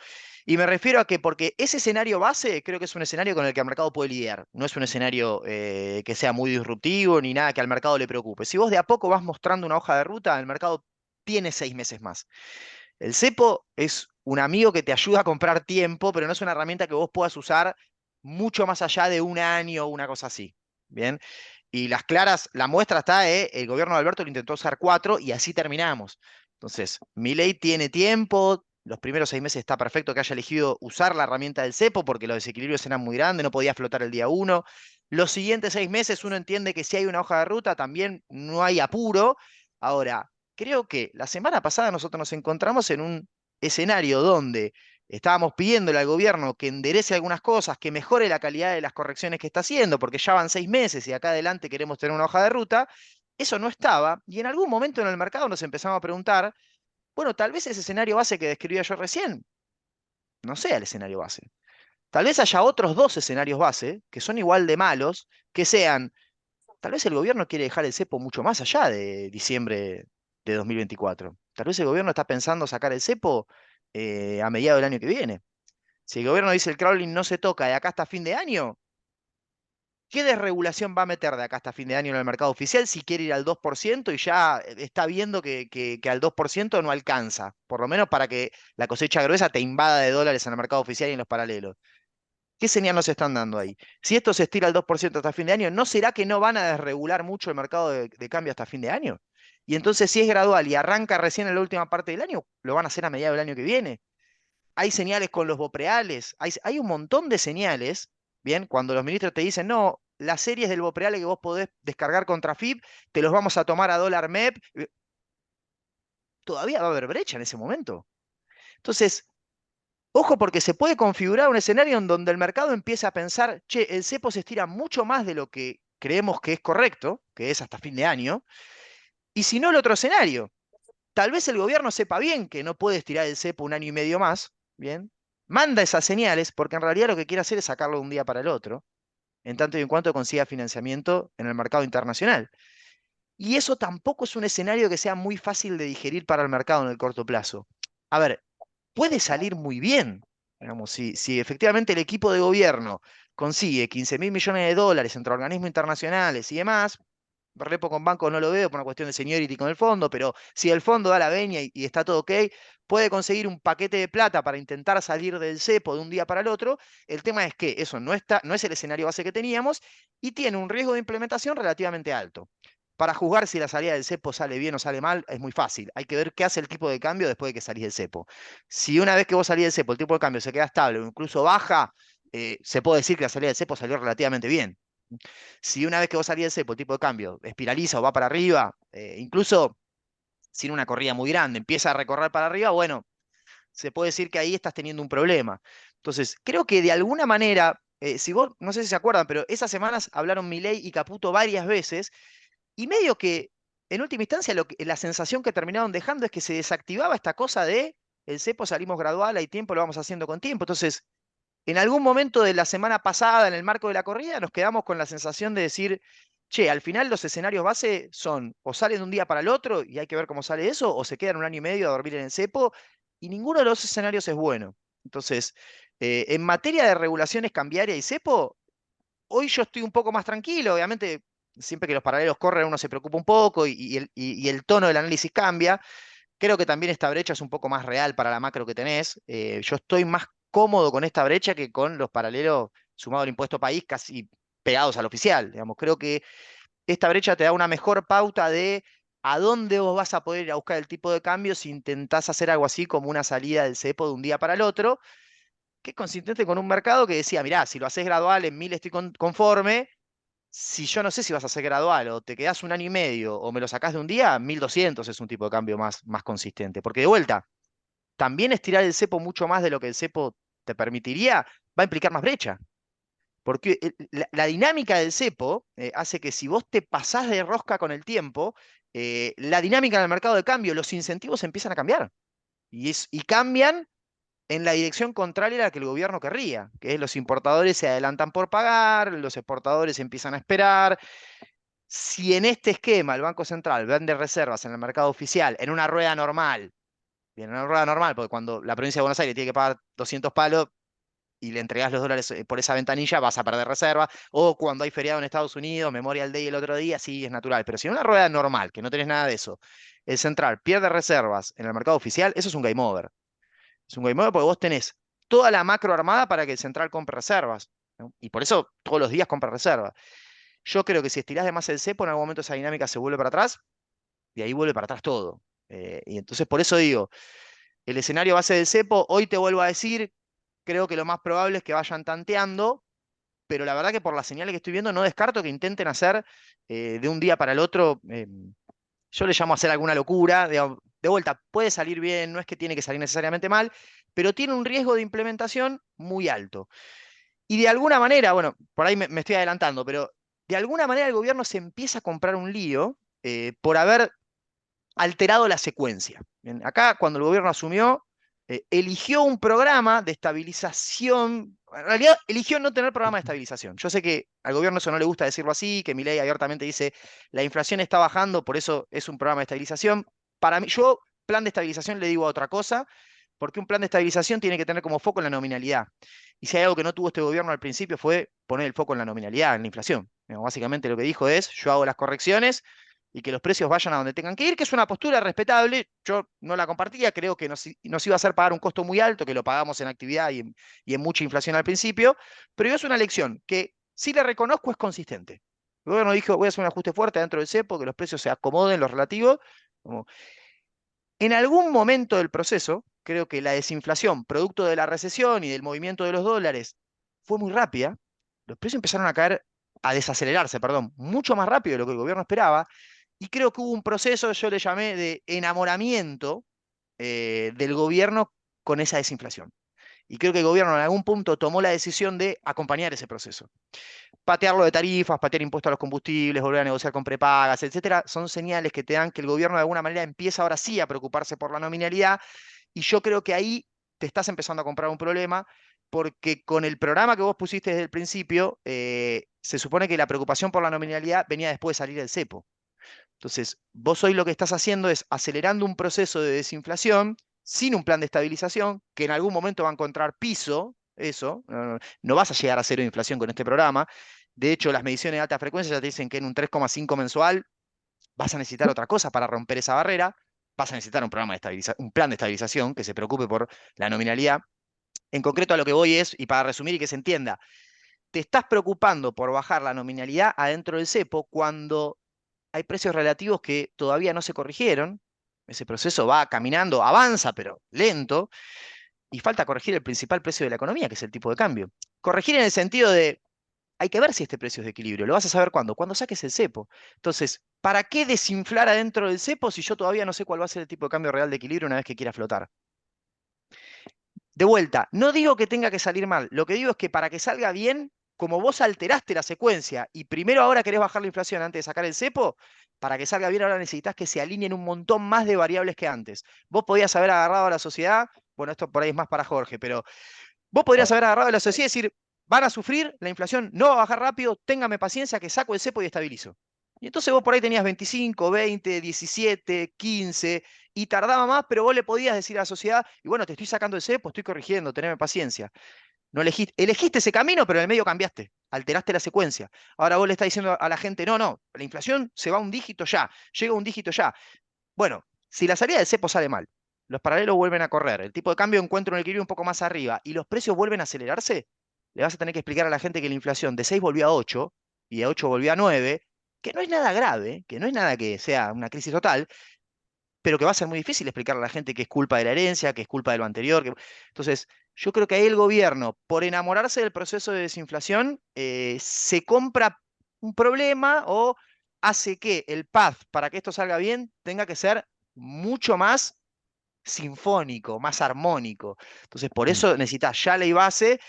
Y me refiero a que porque ese escenario base creo que es un escenario con el que el mercado puede lidiar, no es un escenario que sea muy disruptivo ni nada que al mercado le preocupe. Si vos de a poco vas mostrando una hoja de ruta, el mercado tiene 6 meses más. El cepo es un amigo que te ayuda a comprar tiempo, pero no es una herramienta que vos puedas usar mucho más allá de un año o una cosa así. Bien. Y las claras, la muestra está, el gobierno de Alberto lo intentó usar 4 y así terminamos. Entonces, Milei tiene tiempo, los primeros 6 meses está perfecto que haya elegido usar la herramienta del cepo porque los desequilibrios eran muy grandes, no podía flotar el día uno. Los siguientes 6 meses uno entiende que si hay una hoja de ruta también no hay apuro. Ahora, creo que la semana pasada nosotros nos encontramos en un escenario donde estábamos pidiéndole al gobierno que enderece algunas cosas, que mejore la calidad de las correcciones que está haciendo, porque ya van 6 meses y acá adelante queremos tener una hoja de ruta. Eso no estaba, y en algún momento en el mercado nos empezamos a preguntar, bueno, tal vez ese escenario base que describía yo recién no sea el escenario base. Tal vez haya otros dos escenarios base que son igual de malos, que sean, tal vez el gobierno quiere dejar el cepo mucho más allá de diciembre de 2024. Tal vez el gobierno está pensando sacar el cepo a mediados del año que viene. Si el gobierno dice el crawling no se toca de acá hasta fin de año, ¿qué desregulación va a meter de acá hasta fin de año en el mercado oficial si quiere ir al 2% y ya está viendo que al 2% no alcanza? Por lo menos para que la cosecha gruesa te invada de dólares en el mercado oficial y en los paralelos. ¿Qué señal nos están dando ahí? Si esto se estira al 2% hasta fin de año, ¿no será que no van a desregular mucho el mercado de cambio hasta fin de año? Y entonces, si es gradual y arranca recién en la última parte del año, lo van a hacer a mediados del año que viene. Hay señales con los bopreales, hay un montón de señales, ¿bien? Cuando los ministros te dicen, no, las series del bopreale que vos podés descargar contra FIB, te los vamos a tomar a dólar MEP, todavía va a haber brecha en ese momento. Entonces, ojo porque se puede configurar un escenario en donde el mercado empiece a pensar, che, el cepo se estira mucho más de lo que creemos que es correcto, que es hasta fin de año, y si no el otro escenario, tal vez el gobierno sepa bien que no puede estirar el cepo un año y medio más, ¿bien? Manda esas señales porque en realidad lo que quiere hacer es sacarlo de un día para el otro, en tanto y en cuanto consiga financiamiento en el mercado internacional. Y eso tampoco es un escenario que sea muy fácil de digerir para el mercado en el corto plazo. A ver, puede salir muy bien. Digamos, si efectivamente el equipo de gobierno consigue 15.000 millones de dólares entre organismos internacionales y demás, repo con bancos no lo veo por una cuestión de seniority con el fondo, pero si el fondo da la venia y está todo ok, puede conseguir un paquete de plata para intentar salir del cepo de un día para el otro. El tema es que eso no está, no es el escenario base que teníamos y tiene un riesgo de implementación relativamente alto. Para juzgar si la salida del cepo sale bien o sale mal es muy fácil. Hay que ver qué hace el tipo de cambio después de que salís del cepo. Si una vez que vos salís del cepo el tipo de cambio se queda estable o incluso baja, se puede decir que la salida del cepo salió relativamente bien. Si una vez que vos salís del cepo el tipo de cambio espiraliza o va para arriba, incluso sin una corrida muy grande, empieza a recorrer para arriba, bueno, se puede decir que ahí estás teniendo un problema. Entonces, creo que de alguna manera, si vos, no sé si se acuerdan, pero esas semanas hablaron Milei y Caputo varias veces, y medio que, en última instancia, la sensación que terminaron dejando es que se desactivaba esta cosa de el cepo salimos gradual, hay tiempo, lo vamos haciendo con tiempo. Entonces, en algún momento de la semana pasada, en el marco de la corrida, nos quedamos con la sensación de decir, che, al final los escenarios base son o salen de un día para el otro y hay que ver cómo sale eso, o se quedan un año y medio a dormir en el cepo, y ninguno de los escenarios es bueno. Entonces, en materia de regulaciones cambiaria y cepo, hoy yo estoy un poco más tranquilo, obviamente, siempre que los paralelos corren uno se preocupa un poco y el tono del análisis cambia. Creo que también esta brecha es un poco más real para la macro que tenés. Yo estoy más cómodo con esta brecha que con los paralelos sumado al impuesto país casi pegados al oficial. Digamos, creo que esta brecha te da una mejor pauta de a dónde vos vas a poder ir a buscar el tipo de cambio si intentás hacer algo así como una salida del cepo de un día para el otro, que es consistente con un mercado que decía, mirá, si lo haces gradual en 1000 estoy conforme, si yo no sé si vas a hacer gradual o te quedás un año y medio o me lo sacás de un día, 1200 es un tipo de cambio más consistente. Porque de vuelta, también estirar el cepo mucho más de lo que el cepo te permitiría va a implicar más brecha. Porque la dinámica del cepo hace que si vos te pasás de rosca con el tiempo, la dinámica en el mercado de cambio, los incentivos empiezan a cambiar. Y cambian en la dirección contraria a la que el gobierno querría, que es los importadores se adelantan por pagar, los exportadores empiezan a esperar. Si en este esquema el Banco Central vende reservas en el mercado oficial en una rueda normal, bien, en una rueda normal, porque cuando la provincia de Buenos Aires tiene que pagar 200 palos y le entregás los dólares por esa ventanilla, vas a perder reserva. O cuando hay feriado en Estados Unidos, Memorial Day el otro día, sí, es natural. Pero si en una rueda normal, que no tenés nada de eso, el Central pierde reservas en el mercado oficial, eso es un game over. Es un game over porque vos tenés toda la macro armada para que el Central compre reservas, ¿no? Y por eso todos los días compra reservas. Yo creo que si estirás de más el cepo, en algún momento esa dinámica se vuelve para atrás y ahí vuelve para atrás todo. Y entonces por eso digo, el escenario base del cepo, hoy te vuelvo a decir, creo que lo más probable es que vayan tanteando, pero la verdad que por las señales que estoy viendo no descarto que intenten hacer de un día para el otro, yo le llamo a hacer alguna locura, de vuelta, puede salir bien, no es que tiene que salir necesariamente mal, pero tiene un riesgo de implementación muy alto. Y de alguna manera, bueno, por ahí me estoy adelantando, pero de alguna manera el gobierno se empieza a comprar un lío por haber alterado la secuencia. Bien, acá, cuando el gobierno asumió, eligió un programa de estabilización. En realidad, eligió no tener programa de estabilización. Yo sé que al gobierno eso no le gusta decirlo así, que Milei abiertamente dice la inflación está bajando, por eso es un programa de estabilización. Para mí, yo, plan de estabilización le digo a otra cosa, porque un plan de estabilización tiene que tener como foco en la nominalidad. Y si hay algo que no tuvo este gobierno al principio fue poner el foco en la nominalidad, en la inflación. Básicamente lo que dijo es, yo hago las correcciones y que los precios vayan a donde tengan que ir, que es una postura respetable. Yo no la compartía, creo que nos iba a hacer pagar un costo muy alto, que lo pagamos en actividad y en mucha inflación al principio, pero es una lección que sí le reconozco es consistente. El gobierno dijo, voy a hacer un ajuste fuerte dentro del cepo, que los precios se acomoden, los relativos. Como, en algún momento del proceso, creo que la desinflación, producto de la recesión y del movimiento de los dólares, fue muy rápida. Los precios empezaron a caer, a desacelerarse, perdón, mucho más rápido de lo que el gobierno esperaba. Y creo que hubo un proceso, yo le llamé de enamoramiento del gobierno con esa desinflación. Y creo que el gobierno en algún punto tomó la decisión de acompañar ese proceso. Patearlo de tarifas, patear impuestos a los combustibles, volver a negociar con prepagas, etcétera, son señales que te dan que el gobierno de alguna manera empieza ahora sí a preocuparse por la nominalidad. Y yo creo que ahí te estás empezando a comprar un problema, porque con el programa que vos pusiste desde el principio, se supone que la preocupación por la nominalidad venía después de salir del cepo. Entonces, vos hoy lo que estás haciendo es acelerando un proceso de desinflación sin un plan de estabilización, que en algún momento va a encontrar piso, eso, no vas a llegar a cero de inflación con este programa. De hecho, las mediciones de alta frecuencia ya te dicen que en un 3,5 mensual vas a necesitar otra cosa para romper esa barrera, vas a necesitar un programa de un plan de estabilización que se preocupe por la nominalidad. En concreto a lo que voy es, y para resumir y que se entienda, te estás preocupando por bajar la nominalidad adentro del cepo cuando hay precios relativos que todavía no se corrigieron. Ese proceso va caminando, avanza, pero lento, y falta corregir el principal precio de la economía, que es el tipo de cambio. Corregir en el sentido de, hay que ver si este precio es de equilibrio. ¿Lo vas a saber cuándo? Cuando saques el cepo. Entonces, ¿para qué desinflar adentro del cepo si yo todavía no sé cuál va a ser el tipo de cambio real de equilibrio una vez que quiera flotar? De vuelta, no digo que tenga que salir mal, lo que digo es que para que salga bien, como vos alteraste la secuencia y primero ahora querés bajar la inflación antes de sacar el cepo, para que salga bien ahora necesitas que se alineen un montón más de variables que antes. Vos podías haber agarrado a la sociedad, bueno, esto por ahí es más para Jorge, pero vos podrías haber agarrado a la sociedad y decir, van a sufrir, la inflación no va a bajar rápido, téngame paciencia que saco el cepo y estabilizo. Y entonces vos por ahí tenías 25, 20, 17, 15, y tardaba más, pero vos le podías decir a la sociedad, y bueno, te estoy sacando el cepo, estoy corrigiendo, teneme paciencia. No elegiste ese camino, pero en el medio cambiaste, alteraste la secuencia. Ahora vos le estás diciendo a la gente, no, no, la inflación se va a un dígito ya, llega a un dígito ya. Bueno, si la salida del cepo sale mal, los paralelos vuelven a correr, el tipo de cambio encuentra un equilibrio un poco más arriba y los precios vuelven a acelerarse, le vas a tener que explicar a la gente que la inflación de 6 volvió a 8 y de 8 volvió a 9, que no es nada grave, que no es nada que sea una crisis total, pero que va a ser muy difícil explicarle a la gente que es culpa de la herencia, que es culpa de lo anterior. Entonces, yo creo que ahí el gobierno, por enamorarse del proceso de desinflación, se compra un problema o hace que el path para que esto salga bien tenga que ser mucho más sinfónico, más armónico. Entonces, por Mm. eso necesitas ya ley base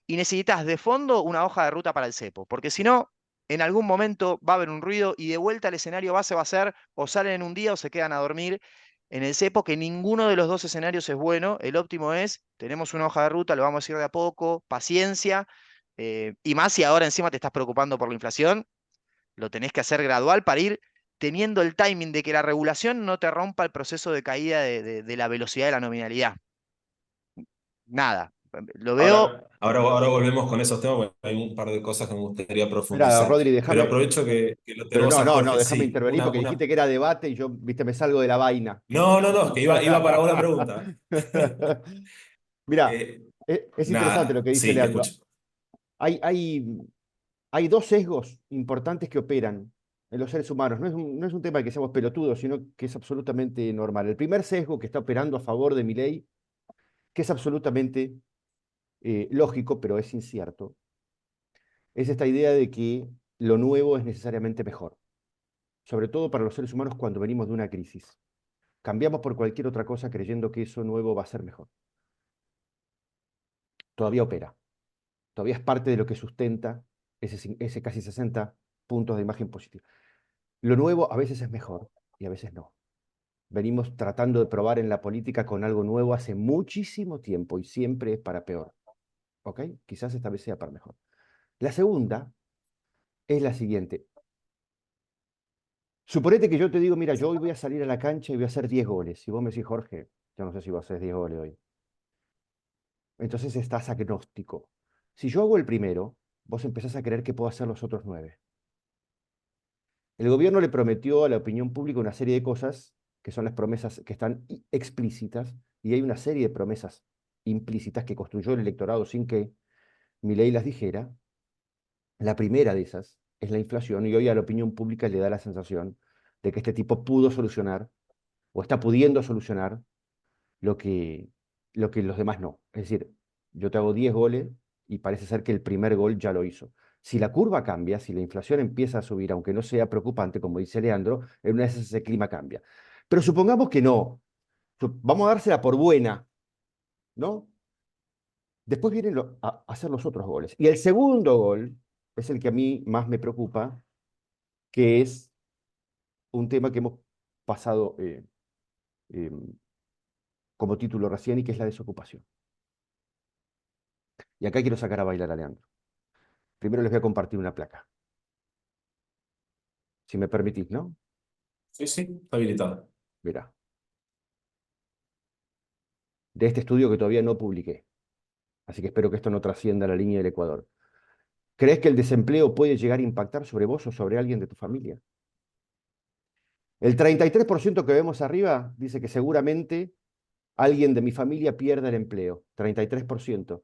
y necesitas de fondo una hoja de ruta para el cepo, porque si no, en algún momento va a haber un ruido y de vuelta el escenario base va a ser o salen en un día o se quedan a dormir en el cepo, que ninguno de los dos escenarios es bueno. El óptimo es, tenemos una hoja de ruta, lo vamos a ir de a poco, paciencia, y más si ahora encima te estás preocupando por la inflación, lo tenés que hacer gradual para ir teniendo el timing de que la regulación no te rompa el proceso de caída de la velocidad de la nominalidad. Nada, lo veo. Ahora volvemos con esos temas, porque hay un par de cosas que me gustaría Mira, profundizar. Rodri, Pero déjame, aprovecho que lo pero tenemos no, a no, no, Jorge. déjame Sí, intervenir porque dijiste que era debate y yo, viste, me salgo de la vaina. No, no, no, que iba para una pregunta. Mira, Eh, es interesante lo nada, que dice sí, te Leandro. escucho. Hay, hay, hay dos sesgos importantes que operan en los seres humanos. No es un tema de que seamos pelotudos, sino que es absolutamente normal. El primer sesgo que está operando a favor de mi ley, que es absolutamente lógico, pero es incierto, es esta idea de que lo nuevo es necesariamente mejor, sobre todo para los seres humanos cuando venimos de una crisis. Cambiamos por cualquier otra cosa creyendo que eso nuevo va a ser mejor. Todavía opera, todavía es parte de lo que sustenta ese casi 60 puntos de imagen positiva. Lo nuevo a veces es mejor y a veces no. Venimos tratando de probar en la política con algo nuevo hace muchísimo tiempo y siempre es para peor. ¿Ok? Quizás esta vez sea para mejor. La segunda es la siguiente. Suponete que yo te digo, mira, yo hoy voy a salir a la cancha y voy a hacer 10 goles. Y vos me decís, Jorge, yo no sé si vas a hacer 10 goles hoy. Entonces estás agnóstico. Si yo hago el primero, vos empezás a creer que puedo hacer los otros 9. El gobierno le prometió a la opinión pública una serie de cosas que son las promesas que están explícitas y hay una serie de promesas implícitas que construyó el electorado sin que Milei las dijera. La primera de esas es la inflación y hoy a la opinión pública le da la sensación de que este tipo pudo solucionar o está pudiendo solucionar lo que, lo que los demás no. Es decir, yo te hago 10 goles y parece ser que el primer gol ya lo hizo. Si la curva cambia, si la inflación empieza a subir, aunque no sea preocupante, como dice Leandro, en una de esas ese clima cambia. Pero supongamos que no. Vamos a dársela por buena, ¿no? Después vienen a hacer los otros goles. Y el segundo gol es el que a mí más me preocupa, que es un tema que hemos pasado eh, como título recién y que es la desocupación. Y acá quiero sacar a bailar a Leandro. Primero les voy a compartir una placa, si me permitís, ¿no? Sí, sí, está habilitado. Mirá, de este estudio que todavía no publiqué. Así que espero que esto no trascienda la línea del Ecuador. ¿Crees que el desempleo puede llegar a impactar sobre vos o sobre alguien de tu familia? El 33% que vemos arriba dice que seguramente alguien de mi familia pierda el empleo. 33%.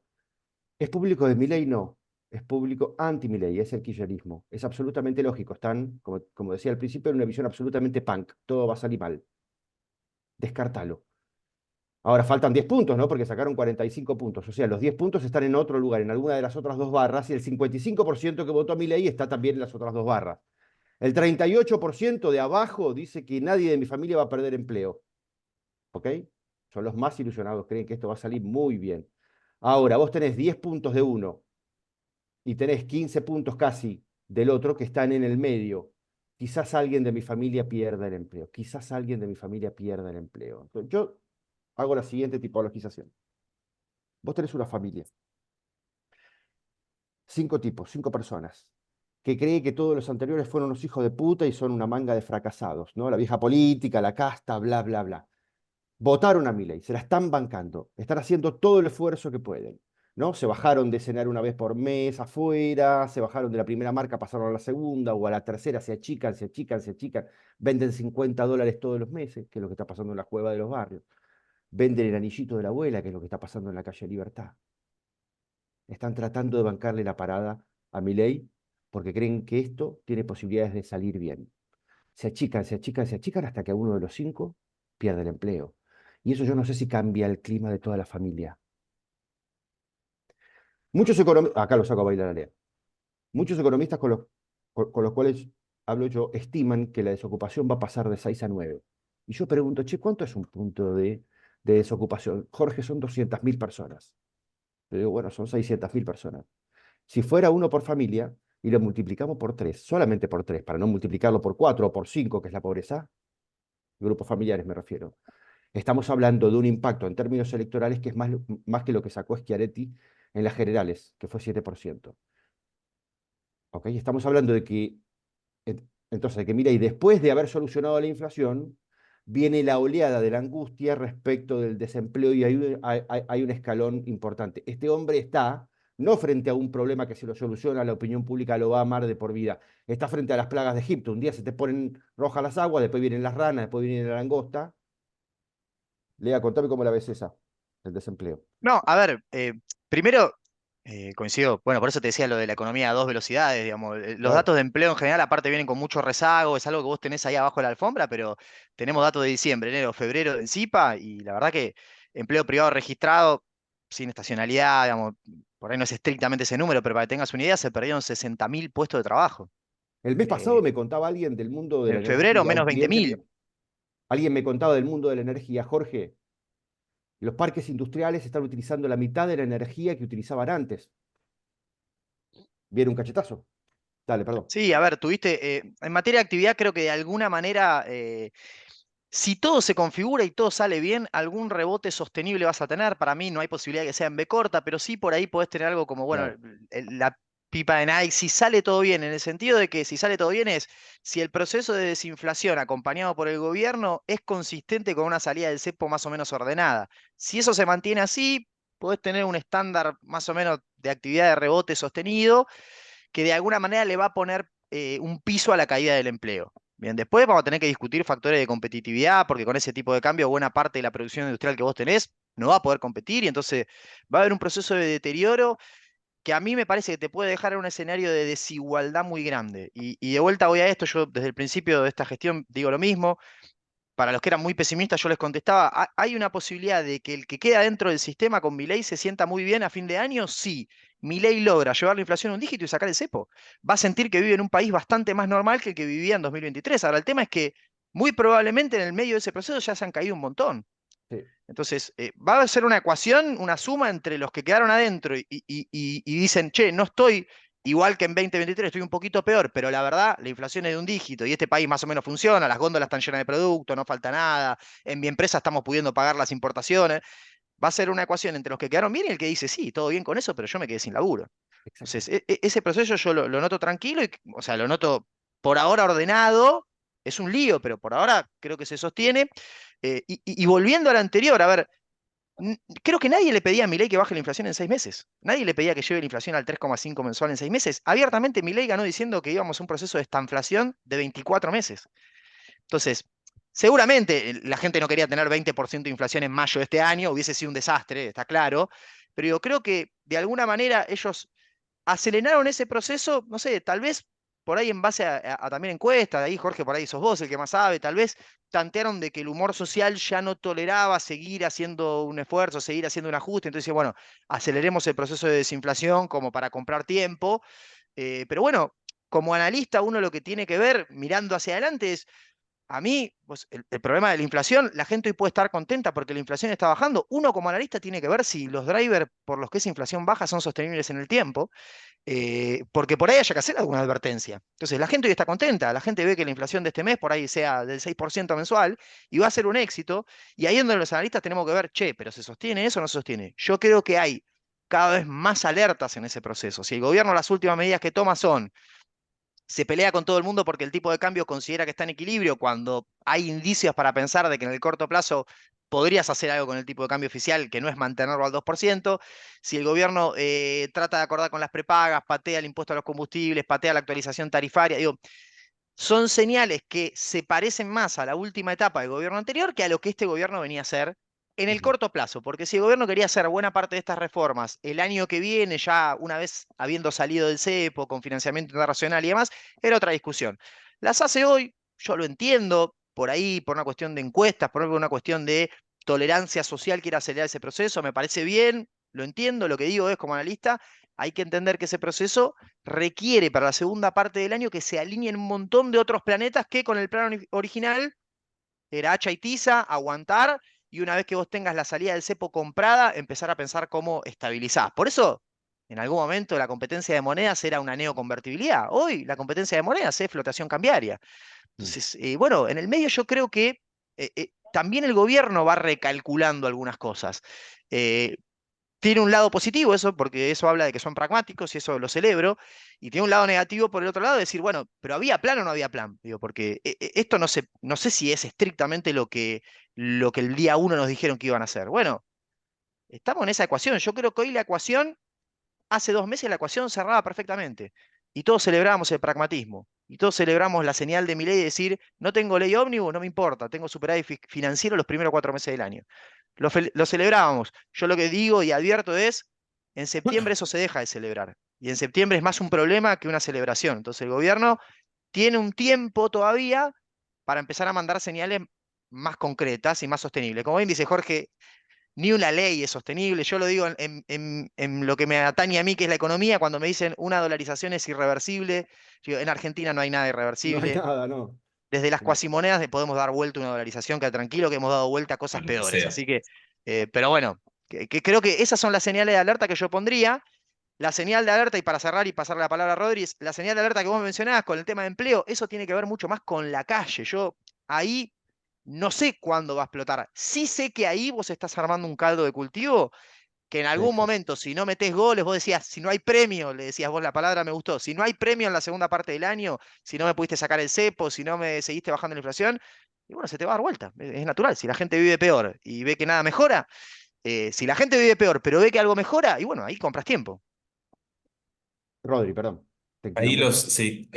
¿Es público de Milei? No. Es público anti-Milei, es el kirchnerismo. Es absolutamente lógico. Están, como decía al principio, en una visión absolutamente punk. Todo va a salir mal. Descartalo. Ahora faltan 10 puntos, ¿no? Porque sacaron 45 puntos. O sea, los 10 puntos están en otro lugar, en alguna de las otras dos barras, y el 55% que votó a Milei está también en las otras dos barras. El 38% de abajo dice que nadie de mi familia va a perder empleo. ¿Ok? Son los más ilusionados, creen que esto va a salir muy bien. Ahora, vos tenés 10 puntos de uno y tenés 15 puntos casi del otro que están en el medio. Quizás alguien de mi familia pierda el empleo. Quizás alguien de mi familia pierda el empleo. Entonces, yo hago la siguiente tipologización. Vos tenés una familia, 5 tipos, 5 personas, que cree que todos los anteriores fueron unos hijos de puta y son una manga de fracasados, ¿no? La vieja política, la casta, bla, bla, bla. Votaron a Milei, se la están bancando, están haciendo todo el esfuerzo que pueden, ¿no? Se bajaron de cenar una vez por mes afuera, se bajaron de la primera marca, pasaron a la segunda o a la tercera, se achican, se achican, se achican, venden $50 todos los meses, que es lo que está pasando en la cueva de los barrios, venden el anillito de la abuela, que es lo que está pasando en la calle Libertad. Están tratando de bancarle la parada a Milei porque creen que esto tiene posibilidades de salir bien. Se achican, se achican, se achican hasta que uno de los 5 pierde el empleo. Y eso yo no sé si cambia el clima de toda la familia. Muchos economistas, acá lo saco a bailar a Lea. Muchos economistas con los cuales hablo yo estiman que la desocupación va a pasar de 6 a 9. Y yo pregunto, che, ¿cuánto es un punto de desocupación? Jorge, son 200.000 personas. Yo digo, bueno, son 600.000 personas. Si fuera uno por familia y lo multiplicamos por 3, solamente por 3, para no multiplicarlo por 4 o por 5, que es la pobreza, grupos familiares me refiero, estamos hablando de un impacto en términos electorales que es más que lo que sacó Schiaretti en las generales, que fue 7%. ¿Ok? Estamos hablando de que, entonces, de que mira, y después de haber solucionado la inflación, viene la oleada de la angustia respecto del desempleo y hay un escalón importante. Este hombre está no frente a un problema que si lo soluciona la opinión pública lo va a amar de por vida. Está frente a las plagas de Egipto. Un día se te ponen rojas las aguas, después vienen las ranas, después viene la langosta. Lea, contame cómo la ves esa, el desempleo. No, a ver, primero coincido, bueno, por eso te decía lo de la economía a dos velocidades, digamos, los Claro. datos de empleo en general aparte vienen con mucho rezago, es algo que vos tenés ahí abajo de la alfombra, pero tenemos datos de diciembre, enero, febrero en CIPA y la verdad que empleo privado registrado, sin estacionalidad, digamos, por ahí no es estrictamente ese número, pero para que tengas una idea, se perdieron 60.000 puestos de trabajo. El mes pasado Eh, me contaba alguien del mundo de la en febrero energía, un menos cliente 20.000. mío. Alguien me contaba del mundo de la energía. Jorge, los parques industriales están utilizando la mitad de la energía que utilizaban antes. Viene un cachetazo. Dale, perdón. Sí, a ver, tuviste, en materia de actividad creo que de alguna manera si todo se configura y todo sale bien, algún rebote sostenible vas a tener. Para mí no hay posibilidad que sea en B corta, pero sí por ahí podés tener algo como, bueno, Claro, la pipa de Nike, si sale todo bien, en el sentido de que si sale todo bien es si el proceso de desinflación acompañado por el gobierno es consistente con una salida del cepo más o menos ordenada. Si eso se mantiene así, podés tener un estándar más o menos de actividad de rebote sostenido que de alguna manera le va a poner un piso a la caída del empleo. Bien, después vamos a tener que discutir factores de competitividad, porque con ese tipo de cambio, buena parte de la producción industrial que vos tenés no va a poder competir y entonces va a haber un proceso de deterioro que a mí me parece que te puede dejar en un escenario de desigualdad muy grande. Y de vuelta voy a esto, yo desde el principio de esta gestión digo lo mismo, para los que eran muy pesimistas, yo les contestaba, ¿hay una posibilidad de que el que queda dentro del sistema con Milei se sienta muy bien a fin de año? Sí. Milei logra llevar la inflación a un dígito y sacar el cepo. Va a sentir que vive en un país bastante más normal que el que vivía en 2023. Ahora, el tema es que muy probablemente en el medio de ese proceso ya se han caído un montón. sí, Entonces, va a ser una ecuación, una suma entre los que quedaron adentro y dicen, che, no estoy igual que en 2023, estoy un poquito peor, pero la verdad, la inflación es de un dígito y este país más o menos funciona, las góndolas están llenas de producto, no falta nada, en mi empresa estamos pudiendo pagar las importaciones. Va a ser una ecuación entre los que quedaron bien y el que dice, sí, todo bien con eso, pero yo me quedé sin laburo. exacto. Entonces, ese proceso yo lo noto tranquilo y, o sea, lo noto por ahora ordenado, es un lío, pero por ahora creo que se sostiene. Y volviendo a lo anterior, a ver, creo que nadie le pedía a Milei que baje la inflación en 6 meses. Nadie le pedía que lleve la inflación al 3,5 mensual en 6 meses. Abiertamente Milei ganó diciendo que íbamos a un proceso de estanflación de 24 meses. Entonces, seguramente la gente no quería tener 20% de inflación en mayo de este año, hubiese sido un desastre, está claro, pero yo creo que de alguna manera ellos aceleraron ese proceso, no sé, tal vez por ahí en base a también encuestas, ahí Jorge, por ahí sos vos el que más sabe, tal vez tantearon de que el humor social ya no toleraba seguir haciendo un esfuerzo, seguir haciendo un ajuste, entonces bueno, aceleremos el proceso de desinflación como para comprar tiempo, pero bueno, como analista uno lo que tiene que ver mirando hacia adelante es a mí, pues, el problema de la inflación, la gente hoy puede estar contenta porque la inflación está bajando. Uno como analista tiene que ver si los drivers por los que esa inflación baja son sostenibles en el tiempo, porque por ahí haya que hacer alguna advertencia. Entonces, la gente hoy está contenta, la gente ve que la inflación de este mes por ahí sea del 6% mensual y va a ser un éxito, y ahí es donde los analistas tenemos que ver, che, pero ¿se sostiene eso o no se sostiene? Yo creo que hay cada vez más alertas en ese proceso. Si el gobierno las últimas medidas que toma son se pelea con todo el mundo porque el tipo de cambio considera que está en equilibrio cuando hay indicios para pensar de que en el corto plazo podrías hacer algo con el tipo de cambio oficial, que no es mantenerlo al 2%. Si el gobierno trata de acordar con las prepagas, patea el impuesto a los combustibles, patea la actualización tarifaria, digo, son señales que se parecen más a la última etapa del gobierno anterior que a lo que este gobierno venía a hacer en el Ujú. corto plazo, porque si el gobierno quería hacer buena parte de estas reformas el año que viene, ya una vez habiendo salido del cepo, con financiamiento internacional y demás, era otra discusión. Las hace hoy, yo lo entiendo, por ahí, por una cuestión de encuestas, por una cuestión de tolerancia social, quiere acelerar ese proceso, me parece bien, lo entiendo, lo que digo es como analista, hay que entender que ese proceso requiere para la segunda parte del año que se alineen un montón de otros planetas que con el plan original era hacha y tiza, aguantar, y una vez que vos tengas la salida del cepo comprada, empezar a pensar cómo estabilizás. Por eso, en algún momento la competencia de monedas era una neoconvertibilidad. Hoy la competencia de monedas es flotación cambiaria. Mm. Entonces, bueno, en el medio yo creo que también el gobierno va recalculando algunas cosas. Eh, Tiene un lado positivo eso, porque eso habla de que son pragmáticos y eso lo celebro, y tiene un lado negativo por el otro lado, de decir, bueno, pero ¿había plan o no había plan? Digo, porque esto no sé si es estrictamente lo que el día uno nos dijeron que iban a hacer. Bueno, estamos en esa ecuación. Yo creo que hoy la ecuación, hace 2 meses la ecuación cerraba perfectamente, y todos celebrábamos el pragmatismo. Y todos celebramos la señal de mi ley de decir, no tengo ley ómnibus, no me importa, tengo superávit financiero los primeros 4 meses del año. Lo celebrábamos. Yo lo que digo y advierto es, en septiembre eso se deja de celebrar. Y en septiembre es más un problema que una celebración. Entonces el gobierno tiene un tiempo todavía para empezar a mandar señales más concretas y más sostenibles. Como bien dice Jorge, ni una ley es sostenible. Yo lo digo en lo que me atañe a mí, que es la economía, cuando me dicen una dolarización es irreversible. Digo, en Argentina no hay nada No hay irreversible. nada, no. Desde las No. cuasimonedas podemos dar vuelta una dolarización, que tranquilo que hemos dado vuelta a a cosas lo que peores. sea. Así que, pero bueno, que creo que esas son las señales de alerta que yo pondría. La señal de alerta, y para cerrar y pasarle la palabra a Rodri, la señal de alerta que vos mencionabas con el tema de empleo, eso tiene que ver mucho más con la calle. Yo ahí no sé cuándo va a explotar. Sí sé que ahí vos estás armando un caldo de cultivo que en algún Exacto. momento, si no metés goles, vos decías, si no hay premio, le decías vos la palabra, me gustó, si no hay premio en la segunda parte del año, si no me pudiste sacar el cepo, si no me seguiste bajando la inflación, y bueno, se te va a dar vuelta. Es natural. Si la gente vive peor y ve que nada mejora, si la gente vive peor, pero ve que algo mejora, y bueno, ahí compras tiempo. Rodri, perdón, te Ahí interrumpí. sí,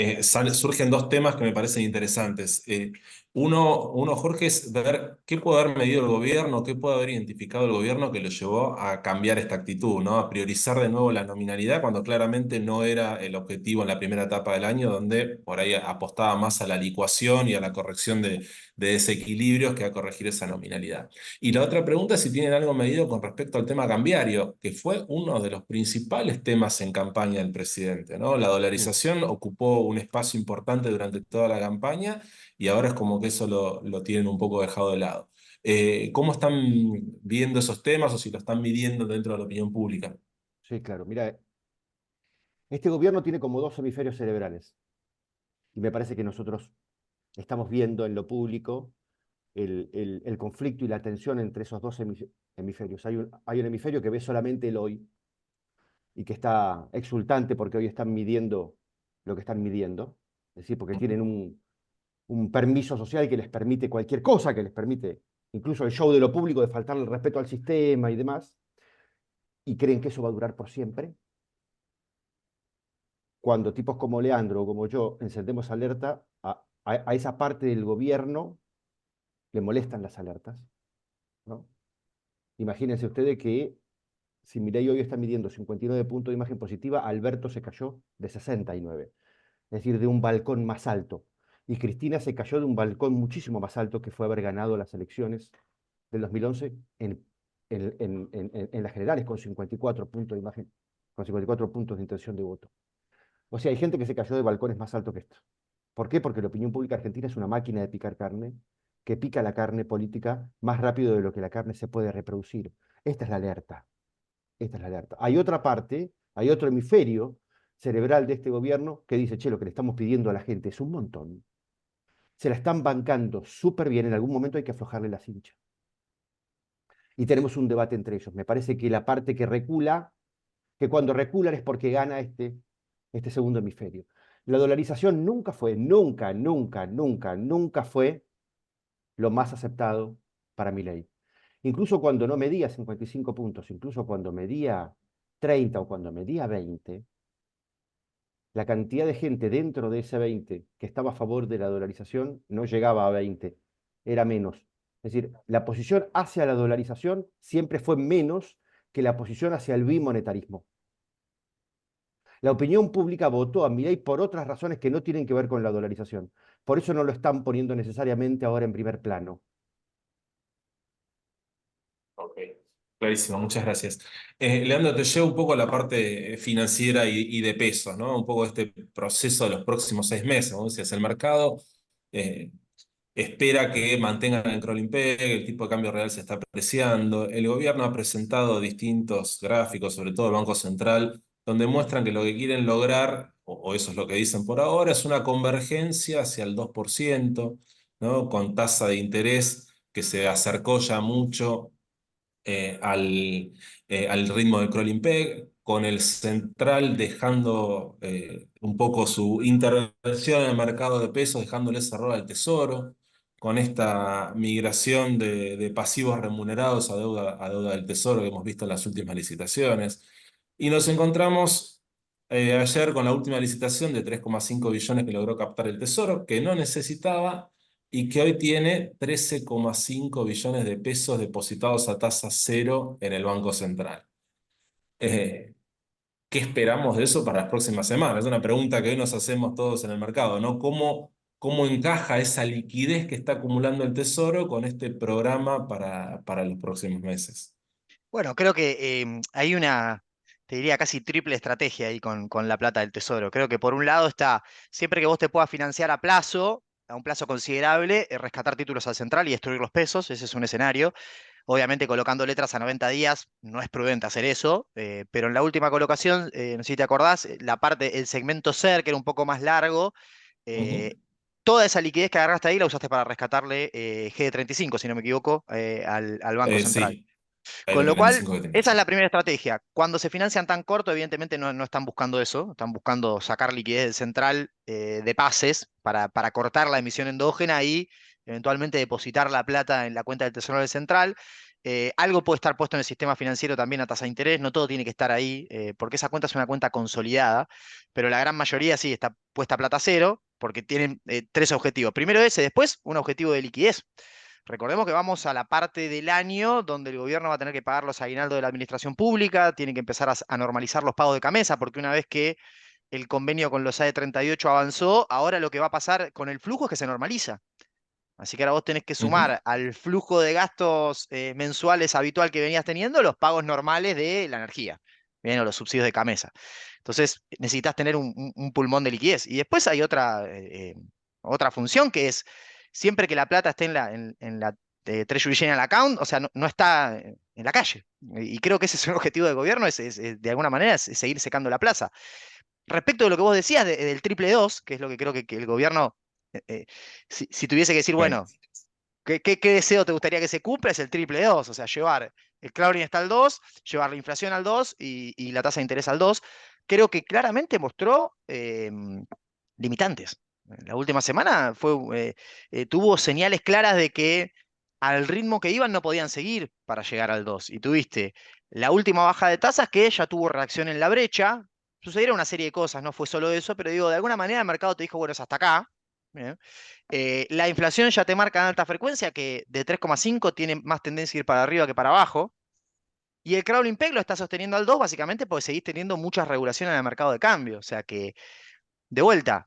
surgen dos temas que me parecen interesantes. Uno, Jorge, es ver qué puede haber medido el gobierno, qué puede haber identificado el gobierno que lo llevó a cambiar esta actitud, ¿no? A priorizar de nuevo la nominalidad cuando claramente no era el objetivo en la primera etapa del año, donde por ahí apostaba más a la licuación y a la corrección de desequilibrios que a corregir esa nominalidad. Y la otra pregunta es si tienen algo medido con respecto al tema cambiario, que fue uno de los principales temas en campaña del presidente, ¿no? La Mm. dolarización ocupó un espacio importante durante toda la campaña y ahora es como que eso lo tienen un poco dejado de lado. ¿Cómo están viendo esos temas o si lo están midiendo dentro de la opinión pública? Sí, claro. Mira, este gobierno tiene como dos hemisferios cerebrales y me parece que nosotros estamos viendo en lo público el conflicto y la tensión entre esos dos hemisferios. Hay un hemisferio que ve solamente el hoy y que está exultante porque hoy están midiendo lo que están midiendo, es decir, porque tienen un permiso social que les permite cualquier cosa, que les permite incluso el show de lo público, de faltarle el respeto al sistema y demás, y creen que eso va a durar por siempre, cuando tipos como Leandro o como yo encendemos alerta, a esa parte del gobierno le molestan las alertas, ¿no? Imagínense ustedes que si Milei hoy está midiendo 59 puntos de imagen positiva, Alberto se cayó de 69, es decir, de un balcón más alto. Y Cristina se cayó de un balcón muchísimo más alto, que fue haber ganado las elecciones del 2011 en las generales con 54 puntos de imagen, con 54 puntos de intención de voto. O sea, hay gente que se cayó de balcones más altos que esto. ¿Por qué? Porque la opinión pública argentina es una máquina de picar carne, que pica la carne política más rápido de lo que la carne se puede reproducir. Esta es la alerta. Esta es la alerta. Hay otra parte, hay otro hemisferio cerebral de este gobierno que dice, che, lo que le estamos pidiendo a la gente es un montón. Se la están bancando súper bien, en algún momento hay que aflojarle la cincha. Y tenemos un debate entre ellos. Me parece que la parte que recula, que cuando reculan es porque gana este segundo hemisferio. La dolarización nunca fue, nunca fue lo más aceptado para mi ley. Incluso cuando no medía 55 puntos, incluso cuando medía 30 o cuando medía 20, la cantidad de gente dentro de ese 20 que estaba a favor de la dolarización no llegaba a 20, era menos. Es decir, la posición hacia la dolarización siempre fue menos que la posición hacia el bimonetarismo. La opinión pública votó a Milei por otras razones que no tienen que ver con la dolarización. Por eso no lo están poniendo necesariamente ahora en primer plano. Ok, clarísimo, muchas gracias. Leandro, te llevo un poco a la parte financiera y de pesos, ¿no? Un poco este proceso de los próximos 6 meses, ¿no? Si es el mercado, eh, espera que mantengan el crawling peg, el tipo de cambio real se está apreciando. El gobierno ha presentado distintos gráficos, sobre todo el Banco Central, donde muestran que lo que quieren lograr, o eso es lo que dicen por ahora, es una convergencia hacia el 2%, ¿no? Con tasa de interés que se acercó ya mucho al ritmo del crawling peg, con el central dejando un poco su intervención en el mercado de pesos, dejándole ese rol al tesoro, con esta migración de pasivos remunerados a deuda del tesoro que hemos visto en las últimas licitaciones. Y nos encontramos ayer con la última licitación de 3,5 billones que logró captar el tesoro, que no necesitaba y que hoy tiene 13,5 billones de pesos depositados a tasa cero en el Banco Central. Eh, ¿Qué esperamos de eso para las próximas semanas? Es una pregunta que hoy nos hacemos todos en el mercado, ¿no? ¿Cómo encaja esa liquidez que está acumulando el Tesoro con este programa para los próximos meses? Bueno, creo que hay una, te diría casi triple estrategia ahí con la plata del tesoro. Creo que por un lado está, siempre que vos te puedas financiar a plazo, a un plazo considerable, rescatar títulos al central y destruir los pesos, ese es un escenario. Obviamente colocando letras a 90 días no es prudente hacer eso, pero en la última colocación, no sé si te acordás, la parte, el segmento SER, que era un poco más largo, Ujú. eh, toda esa liquidez que agarraste ahí la usaste para rescatarle G35, si no me equivoco, al Banco Central. Sí, ahí Con los lo cual, 25 que tenía, esa es sí. la primera estrategia. Cuando se financian tan corto, evidentemente no están buscando eso, están buscando sacar liquidez del central de pases para cortar la emisión endógena y eventualmente depositar la plata en la cuenta del Tesoro del Central. Algo puede estar puesto en el sistema financiero también a tasa de interés, no todo tiene que estar ahí, porque esa cuenta es una cuenta consolidada, pero la gran mayoría sí está puesta a plata cero, porque tienen tres objetivos. Primero ese, después un objetivo de liquidez. Recordemos que vamos a la parte del año donde el gobierno va a tener que pagar los aguinaldos de la administración pública, tiene que empezar a normalizar los pagos de CAMESA, porque una vez que el convenio con los AE38 avanzó, ahora lo que va a pasar con el flujo es que se normaliza. Así que ahora vos tenés que Ujú. sumar al flujo de gastos mensuales habitual que venías teniendo los pagos normales de la energía, bien, o los subsidios de CAMESA. Entonces necesitas tener un pulmón de liquidez. Y después hay otra función que es, siempre que la plata esté en la Treasury General Account, o sea, no está en la calle. Y creo que ese es un objetivo del gobierno, de alguna manera, es seguir secando la plaza. Respecto de lo que vos decías del triple 2, que es lo que creo que el gobierno, eh, eh, si tuviese que decir, Bueno, bueno, ¿qué deseo te gustaría que se cumpla? Es el triple 2, o sea, llevar el clavering está al 2, llevar la inflación al 2 y la tasa de interés al 2. Creo que claramente mostró limitantes. La última semana tuvo señales claras de que al ritmo que iban no podían seguir para llegar al 2. Y tuviste la última baja de tasas que ya tuvo reacción en la brecha. Sucedieron una serie de cosas, no fue solo eso, pero digo, de alguna manera el mercado te dijo, bueno, es hasta acá. Bien. La inflación ya te marca en alta frecuencia que de 3,5 tiene más tendencia a ir para arriba que para abajo. Y el crawling peg lo está sosteniendo al 2 básicamente porque seguís teniendo muchas regulaciones en el mercado de cambio. O sea que, de vuelta,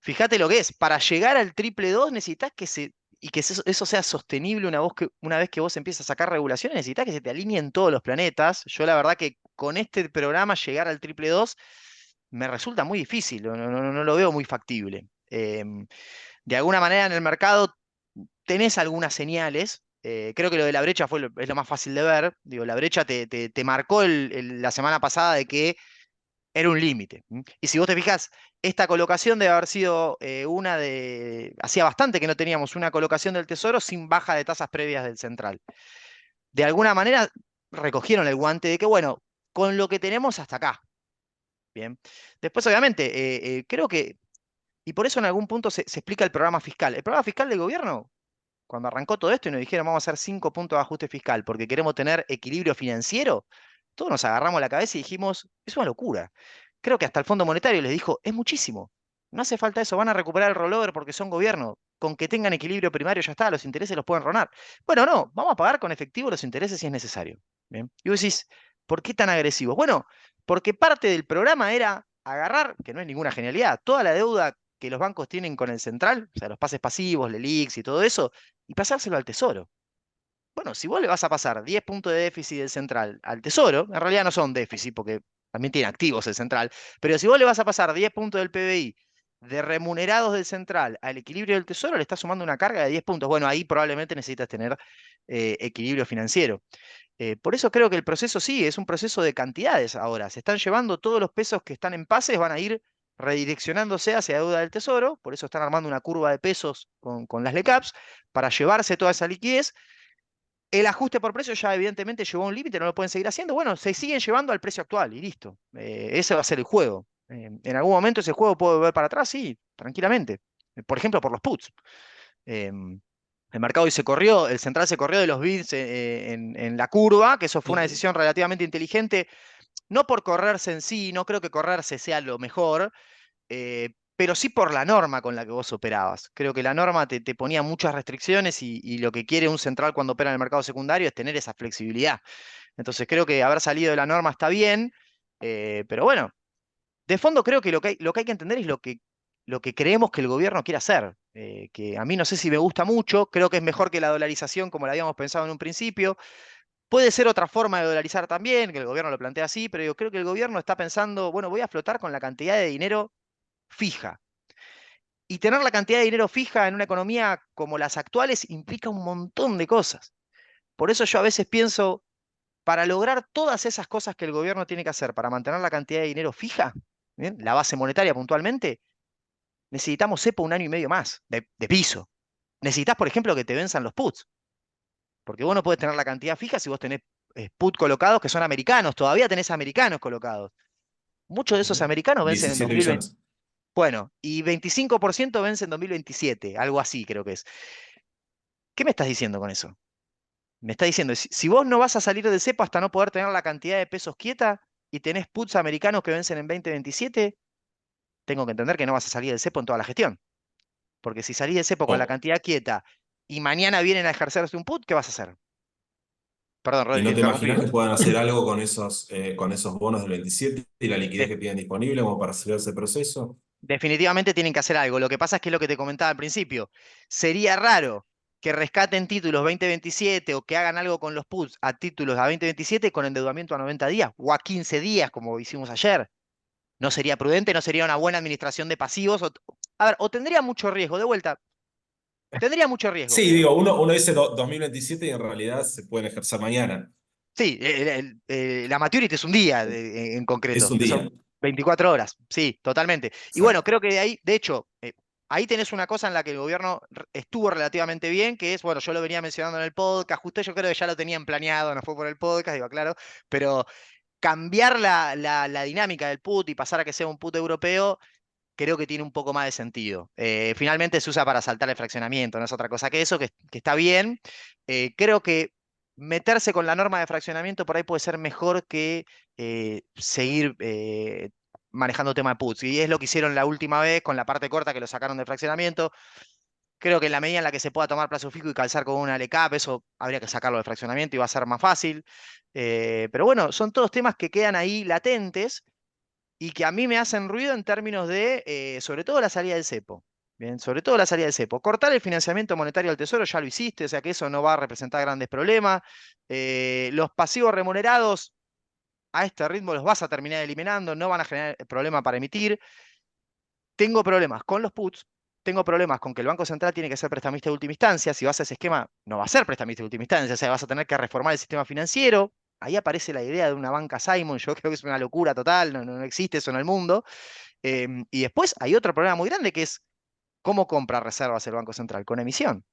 fíjate lo que es. Para llegar al triple 2 necesitas que eso sea sostenible una vez que vos empiezas a sacar regulaciones, necesitas que se te alineen todos los planetas. Yo la verdad que con este programa llegar al triple 2 me resulta muy difícil, no lo veo muy factible. De alguna manera en el mercado tenés algunas señales. Creo que lo de la brecha es lo más fácil de ver. Digo, la brecha te marcó la semana pasada de que era un límite. Y si vos te fijas, esta colocación debe haber sido una de... Hacía bastante que no teníamos una colocación del Tesoro sin baja de tasas previas del Central. De alguna manera recogieron el guante de que, bueno, con lo que tenemos hasta acá. Bien. Después, obviamente, creo que... Y por eso en algún punto se explica el programa fiscal. El programa fiscal del gobierno, cuando arrancó todo esto y nos dijeron vamos a hacer 5 puntos de ajuste fiscal porque queremos tener equilibrio financiero, todos nos agarramos la cabeza y dijimos, es una locura. Creo que hasta el Fondo Monetario les dijo, es muchísimo. No hace falta eso, van a recuperar el rollover porque son gobierno. Con que tengan equilibrio primario ya está, los intereses los pueden ronar. Bueno, no, vamos a pagar con efectivo los intereses si es necesario. Bien. Y vos decís, ¿por qué tan agresivos? Bueno, porque parte del programa era agarrar, que no es ninguna genialidad, toda la deuda que los bancos tienen con el central, o sea, los pases pasivos, LELIX y todo eso, y pasárselo al Tesoro. Bueno, si vos le vas a pasar 10 puntos de déficit del central al Tesoro, en realidad no son déficit porque también tiene activos el central, pero si vos le vas a pasar 10 puntos del PBI de remunerados del central al equilibrio del Tesoro, le estás sumando una carga de 10 puntos. Bueno, ahí probablemente necesitas tener equilibrio financiero. Por eso creo que el proceso sí, es un proceso de cantidades ahora. Se están llevando todos los pesos que están en pases, van a ir redireccionándose hacia deuda del Tesoro, por eso están armando una curva de pesos con las LECAPs para llevarse toda esa liquidez. El ajuste por precio ya evidentemente llegó a un límite, no lo pueden seguir haciendo. Bueno, se siguen llevando al precio actual y listo. Ese va a ser el juego. En algún momento ese juego puede volver para atrás, sí, tranquilamente. Por ejemplo, por los puts. El mercado hoy se corrió, el central se corrió de los bids en la curva, que eso fue una Y- decisión relativamente inteligente, no por correrse en sí, no creo que correrse sea lo mejor, pero sí por la norma con la que vos operabas. Creo que la norma te ponía muchas restricciones y lo que quiere un central cuando opera en el mercado secundario es tener esa flexibilidad. Entonces creo que haber salido de la norma está bien, pero bueno, de fondo creo que lo que hay que entender es lo que creemos que el gobierno quiere hacer, que a mí no sé si me gusta mucho, creo que es mejor que la dolarización como la habíamos pensado en un principio. Puede ser otra forma de dolarizar también, que el gobierno lo plantea así, pero yo creo que el gobierno está pensando, bueno, voy a flotar con la cantidad de dinero fija. Y tener la cantidad de dinero fija en una economía como las actuales implica un montón de cosas. Por eso yo a veces pienso, para lograr todas esas cosas que el gobierno tiene que hacer para mantener la cantidad de dinero fija, ¿bien? La base monetaria puntualmente, necesitamos cepo un año y medio más de piso. Necesitas, por ejemplo, que te venzan los puts, porque vos no podés tener la cantidad fija si vos tenés put colocados que son americanos, todavía tenés americanos colocados. Muchos de esos Ujú. americanos vencen en 17 2020. billones. Bueno, y 25% vence en 2027, algo así creo que es. ¿Qué me estás diciendo con eso? Me está diciendo, si vos no vas a salir del cepo hasta no poder tener la cantidad de pesos quieta y tenés puts americanos que vencen en 2027, tengo que entender que no vas a salir del cepo en toda la gestión. Porque si salís del cepo con la Oh, cantidad quieta y mañana vienen a ejercerse un put, ¿qué vas a hacer? Perdón, ¿y Rodri, te no te interrumpí. imaginas que puedan hacer algo con esos bonos del 27 y la liquidez De- que tienen disponible como para acelerar ese proceso? definitivamente tienen que hacer algo. Lo que pasa es que es lo que te comentaba al principio. Sería raro que rescaten títulos 2027 o que hagan algo con los puts a títulos a 2027 con endeudamiento a 90 días o a 15 días, como hicimos ayer. No sería prudente, no sería una buena administración de pasivos. A ver, o tendría mucho riesgo, de vuelta, tendría mucho riesgo. Sí, digo, uno dice 2027 y en realidad se pueden ejercer mañana. Sí, la maturity es un día en Es concreto, un día. son 24 horas, sí, totalmente. Y bueno, Exacto. creo que de ahí, de hecho, ahí tenés una cosa en la que el gobierno estuvo relativamente bien, que es, bueno, yo lo venía mencionando en el podcast, justo yo creo que ya lo tenían planeado, no fue por el podcast, digo, claro, pero cambiar la dinámica del put y pasar a que sea un put europeo creo que tiene un poco más de sentido. Finalmente se usa para saltar el fraccionamiento, no es otra cosa que eso, que está bien. Creo que meterse con la norma de fraccionamiento por ahí puede ser mejor que seguir manejando tema de puts. Y es lo que hicieron la última vez con la parte corta que lo sacaron de fraccionamiento. Creo que en la medida en la que se pueda tomar plazo fijo y calzar con una LCAP, eso habría que sacarlo de fraccionamiento y va a ser más fácil. Pero bueno, son todos temas que quedan ahí latentes y que a mí me hacen ruido en términos de, sobre todo la salida del cepo. Bien, sobre todo la salida del cepo. Cortar el financiamiento monetario al Tesoro ya lo hiciste, o sea que eso no va a representar grandes problemas. Los pasivos remunerados a este ritmo los vas a terminar eliminando, no van a generar problema para emitir. Tengo problemas con los puts, tengo problemas con que el Banco Central tiene que ser prestamista de última instancia. Si vas a ese esquema, no va a ser prestamista de última instancia, o sea, vas a tener que reformar el sistema financiero. Ahí aparece la idea de una banca Simon, yo creo que es una locura total, no existe eso en el mundo. Y después hay otro problema muy grande que es cómo compra reservas el Banco Central, con emisión.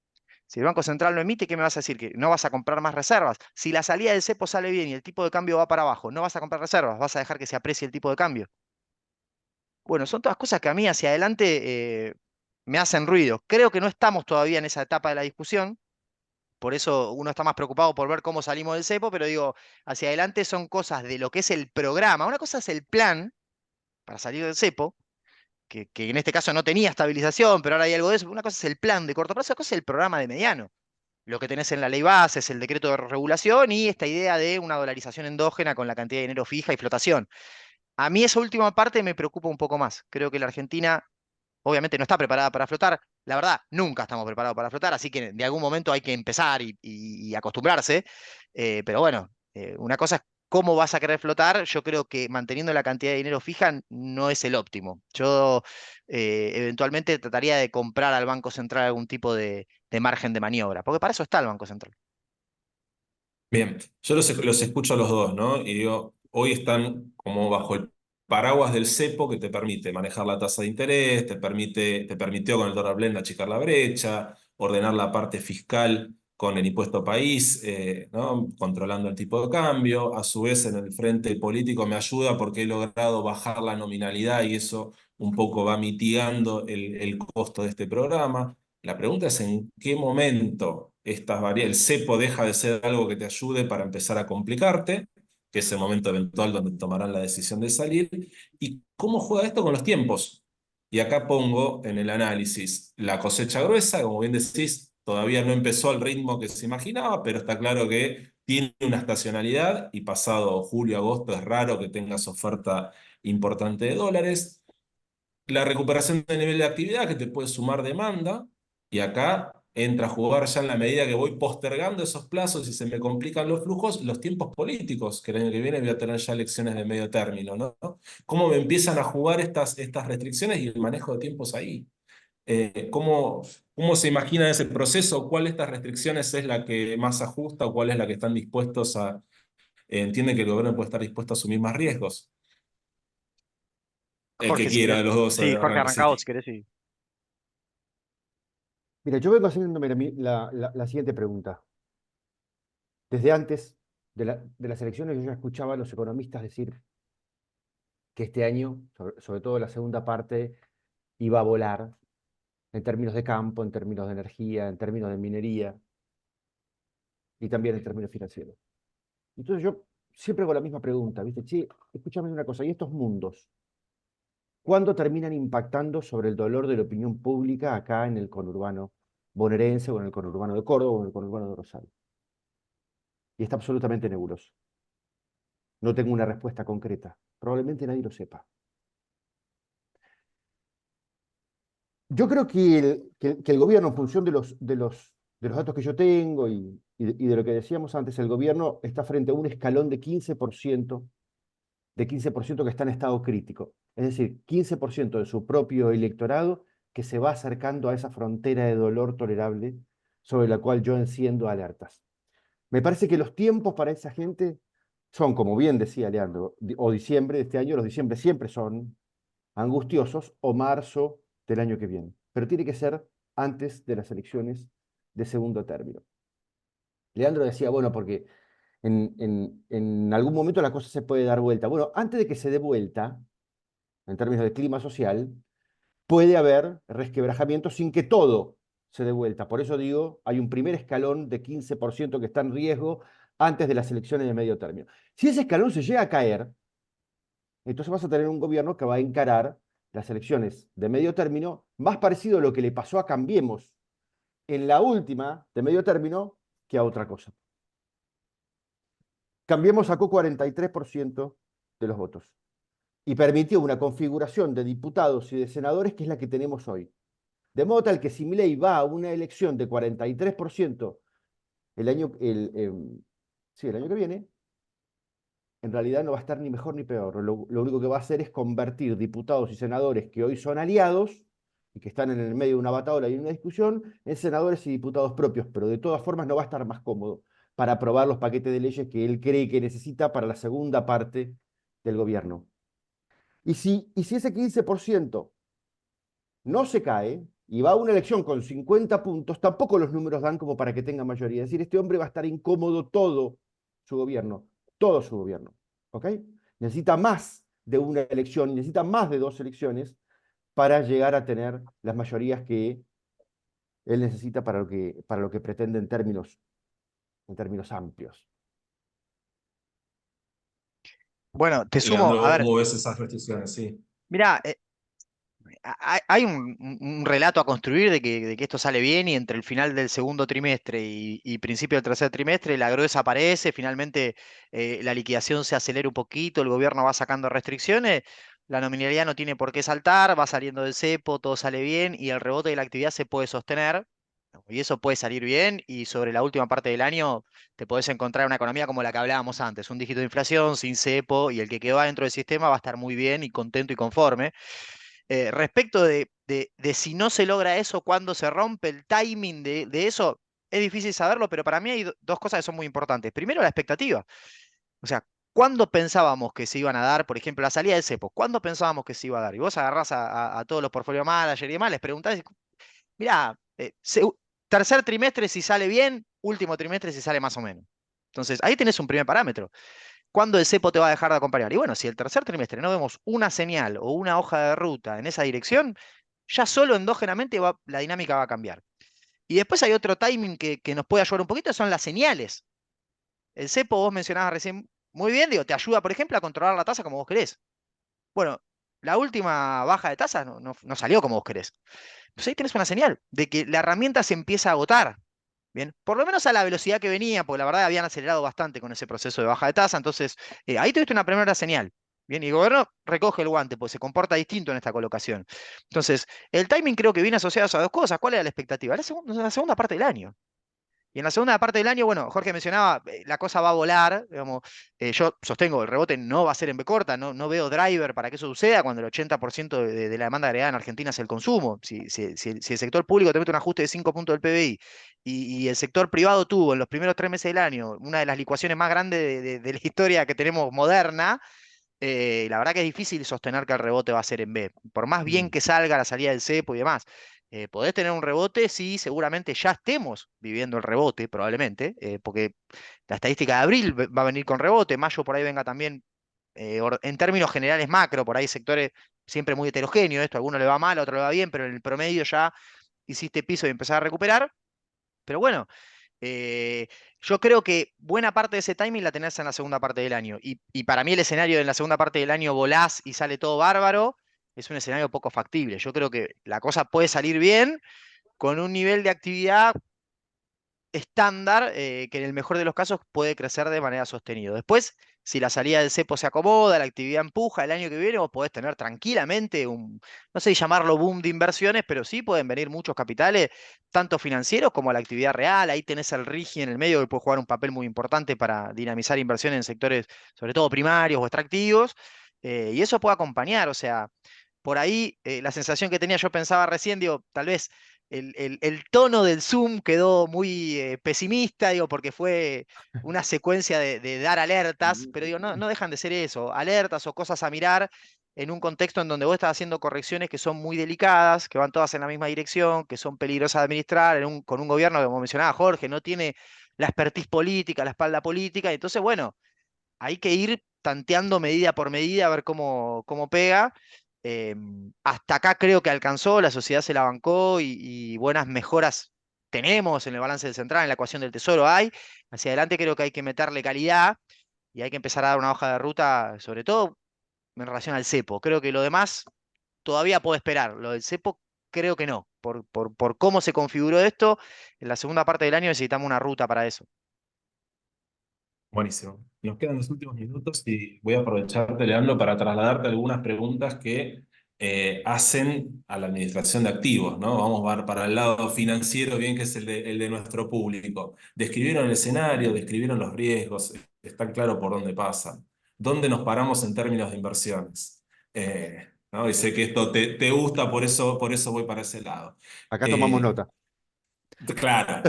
Si el Banco Central no emite, ¿qué me vas a decir? Que no vas a comprar más reservas. Si la salida del cepo sale bien y el tipo de cambio va para abajo, no vas a comprar reservas, vas a dejar que se aprecie el tipo de cambio. Bueno, son todas cosas que a mí hacia adelante me hacen ruido. Creo que no estamos todavía en esa etapa de la discusión, por eso uno está más preocupado por ver cómo salimos del cepo, pero digo, hacia adelante son cosas de lo que es el programa. Una cosa es el plan para salir del cepo, que en este caso no tenía estabilización, pero ahora hay algo de eso. Una cosa es el plan de corto plazo, otra cosa es el programa de mediano. Lo que tenés en la ley base es el decreto de regulación y esta idea de una dolarización endógena con la cantidad de dinero fija y flotación. A mí esa última parte me preocupa un poco más. Creo que la Argentina obviamente no está preparada para flotar. La verdad, nunca estamos preparados para flotar, así que de algún momento hay que empezar y acostumbrarse. Pero bueno, una cosa es cómo vas a querer flotar. Yo creo que manteniendo la cantidad de dinero fija no es el óptimo. Yo eventualmente trataría de comprar al Banco Central algún tipo de margen de maniobra, porque para eso está el Banco Central. Bien, yo los escucho a los dos, ¿no? Y digo, hoy están como bajo el paraguas del cepo que te permite manejar la tasa de interés, te permitió con el dólar blend achicar la brecha, ordenar la parte fiscal con el impuesto país, ¿no? Controlando el tipo de cambio. A su vez, en el frente político me ayuda porque he logrado bajar la nominalidad y eso un poco va mitigando el costo de este programa. La pregunta es en qué momento el cepo deja de ser algo que te ayude para empezar a complicarte, que es el momento eventual donde tomarán la decisión de salir, y cómo juega esto con los tiempos. Y acá pongo en el análisis la cosecha gruesa, como bien decís, todavía no empezó al ritmo que se imaginaba, pero está claro que tiene una estacionalidad y pasado julio, agosto es raro que tengas oferta importante de dólares. La recuperación del nivel de actividad que te puede sumar demanda, y acá entra a jugar ya en la medida que voy postergando esos plazos y se me complican los flujos, los tiempos políticos, que el año que viene voy a tener ya elecciones de medio término, ¿no? ¿Cómo me empiezan a jugar estas restricciones y el manejo de tiempos ahí? ¿Cómo se imagina ese proceso? ¿Cuál de estas restricciones es la que más ajusta o cuál es la que están dispuestos a... entienden que el gobierno puede estar dispuesto a asumir más riesgos? El que Jorge, si quiera querés. de los dos, Sí, Jorge, arranque, arrancá vos, sí. si querés, sí. Mira, yo vengo haciéndome la siguiente pregunta. Desde antes de las elecciones yo ya escuchaba a los economistas decir que este año, sobre todo la segunda parte, iba a volar en términos de campo, en términos de energía, en términos de minería y también en términos financieros. Entonces yo siempre hago la misma pregunta, ¿viste? Che, escúchame una cosa, ¿y estos mundos? ¿Cuándo terminan impactando sobre el dolor de la opinión pública acá en el conurbano bonaerense o en el conurbano de Córdoba o en el conurbano de Rosario? Y está absolutamente nebuloso. No tengo una respuesta concreta. Probablemente nadie lo sepa. Yo creo que el gobierno, en función de los datos que yo tengo y de lo que decíamos antes, el gobierno está frente a un escalón de 15% que está en estado crítico. Es decir, 15% de su propio electorado que se va acercando a esa frontera de dolor tolerable sobre la cual yo enciendo alertas. Me parece que los tiempos para esa gente son, como bien decía Leandro, o diciembre de este año, los diciembre siempre son angustiosos, o marzo del año que viene. Pero tiene que ser antes de las elecciones de segundo término. Leandro decía, bueno, porque en algún momento la cosa se puede dar vuelta. Bueno, antes de que se dé vuelta, en términos de clima social, puede haber resquebrajamiento sin que todo se dé vuelta. Por eso digo, hay un primer escalón de 15% que está en riesgo antes de las elecciones de medio término. Si ese escalón se llega a caer, entonces vas a tener un gobierno que va a encarar las elecciones de medio término más parecido a lo que le pasó a Cambiemos en la última de medio término que a otra cosa. Cambiemos sacó 43% de los votos y permitió una configuración de diputados y de senadores que es la que tenemos hoy. De modo tal que si Milei va a una elección de 43% el año, sí, el año que viene, en realidad no va a estar ni mejor ni peor. Lo único que va a hacer es convertir diputados y senadores que hoy son aliados y que están en el medio de una batalla y una discusión en senadores y diputados propios, pero de todas formas no va a estar más cómodo para aprobar los paquetes de leyes que él cree que necesita para la segunda parte del gobierno. Y si ese 15% no se cae y va a una elección con 50 puntos, tampoco los números dan como para que tenga mayoría. Es decir, este hombre va a estar incómodo todo su gobierno, ¿ok? Necesita más de una elección, necesita más de 2 elecciones para llegar a tener las mayorías que él necesita para lo que pretende en términos amplios. Bueno, te sumo, a Leandro, ver, ¿cómo ves esas restricciones? Sí. mira, hay un relato a construir de que esto sale bien y entre el final del segundo trimestre y principio del tercer trimestre la grúa desaparece, finalmente la liquidación se acelera un poquito, el gobierno va sacando restricciones, la nominalidad no tiene por qué saltar, va saliendo del cepo, todo sale bien y el rebote de la actividad se puede sostener. Y eso puede salir bien y sobre la última parte del año te podés encontrar una economía como la que hablábamos antes, un dígito de inflación sin cepo y el que quedó dentro del sistema va a estar muy bien y contento y conforme. Respecto de si no se logra eso, cuándo se rompe el timing de eso, es difícil saberlo, pero para mí hay dos cosas que son muy importantes. Primero, la expectativa. O sea, ¿cuándo pensábamos que se iban a dar, por ejemplo, la salida del cepo? ¿Cuándo pensábamos que se iba a dar? Y vos agarrás a todos los portfolio managers y demás, les preguntás, mirá, tercer trimestre si sale bien, último trimestre si sale más o menos. Entonces, ahí tenés un primer parámetro. ¿Cuándo el cepo te va a dejar de acompañar? Y bueno, si el tercer trimestre no vemos una señal o una hoja de ruta en esa dirección, ya solo endógenamente la dinámica va a cambiar. Y después hay otro timing que nos puede ayudar un poquito, son las señales. El cepo, vos mencionabas recién muy bien, digo, te ayuda, por ejemplo, a controlar la tasa como vos querés. Bueno, la última baja de tasa no salió como vos querés. Pues ahí tenés una señal de que la herramienta se empieza a agotar. Bien, por lo menos a la velocidad que venía, porque la verdad habían acelerado bastante con ese proceso de baja de tasa, entonces ahí tuviste una primera señal. Bien, y el gobierno recoge el guante, pues se comporta distinto en esta colocación. Entonces, el timing creo que viene asociado a dos cosas. ¿Cuál era la expectativa? La segunda parte del año. Y en la segunda parte del año, bueno, Jorge mencionaba, la cosa va a volar, digamos, yo sostengo, el rebote no va a ser en B corta, no veo driver para que eso suceda cuando el 80% de la demanda agregada en Argentina es el consumo. Si el sector público te mete un ajuste de 5 puntos del PBI y el sector privado tuvo en los primeros 3 meses del año una de las licuaciones más grandes de la historia que tenemos moderna, la verdad que es difícil sostener que el rebote va a ser en B. Por más bien Mm. que salga la salida del cepo y demás, podés tener un rebote, sí, seguramente ya estemos viviendo el rebote, probablemente, porque la estadística de abril va a venir con rebote, mayo por ahí venga también, en términos generales macro, por ahí sectores siempre muy heterogéneos, esto a alguno le va mal, a otro le va bien, pero en el promedio ya hiciste piso y empezás a recuperar. Pero bueno, eh, yo creo que buena parte de ese timing la tenés en la segunda parte del año. Y para mí el escenario de en la segunda parte del año volás y sale todo bárbaro es un escenario poco factible. Yo creo que la cosa puede salir bien con un nivel de actividad estándar, que en el mejor de los casos puede crecer de manera sostenida. Después, si la salida del cepo se acomoda, la actividad empuja el año que viene, vos podés tener tranquilamente no sé si llamarlo boom de inversiones, pero sí pueden venir muchos capitales, tanto financieros como la actividad real. Ahí tenés el RIGI en el medio que puede jugar un papel muy importante para dinamizar inversiones en sectores, sobre todo primarios o extractivos, y eso puede acompañar, o sea por ahí la sensación que tenía, yo pensaba recién, digo, tal vez el tono del Zoom quedó muy pesimista, digo, porque fue una secuencia de dar alertas, pero digo, no dejan de ser eso, alertas o cosas a mirar en un contexto en donde vos estás haciendo correcciones que son muy delicadas, que van todas en la misma dirección, que son peligrosas de administrar, con un gobierno que, como mencionaba Jorge, no tiene la expertise política, la espalda política, entonces, bueno, hay que ir tanteando medida por medida a ver cómo pega. Hasta acá creo que alcanzó, la sociedad se la bancó y buenas mejoras tenemos en el balance del central, en la ecuación del tesoro hay. Hacia adelante creo que hay que meterle calidad y hay que empezar a dar una hoja de ruta, sobre todo en relación al cepo. Creo que lo demás todavía puedo esperar. Lo del cepo creo que no. Por cómo se configuró esto, en la segunda parte del año necesitamos una ruta para eso. Buenísimo. Nos quedan los últimos minutos y voy a aprovecharte, Leandro, para trasladarte algunas preguntas que hacen a la administración de activos, ¿no? Vamos para el lado financiero, bien que es el de nuestro público. Describieron el escenario, describieron los riesgos, está claro por dónde pasa. ¿Dónde nos paramos en términos de inversiones? ¿No? Y sé que esto te gusta, por eso voy para ese lado. Acá tomamos Eh, nota. Claro.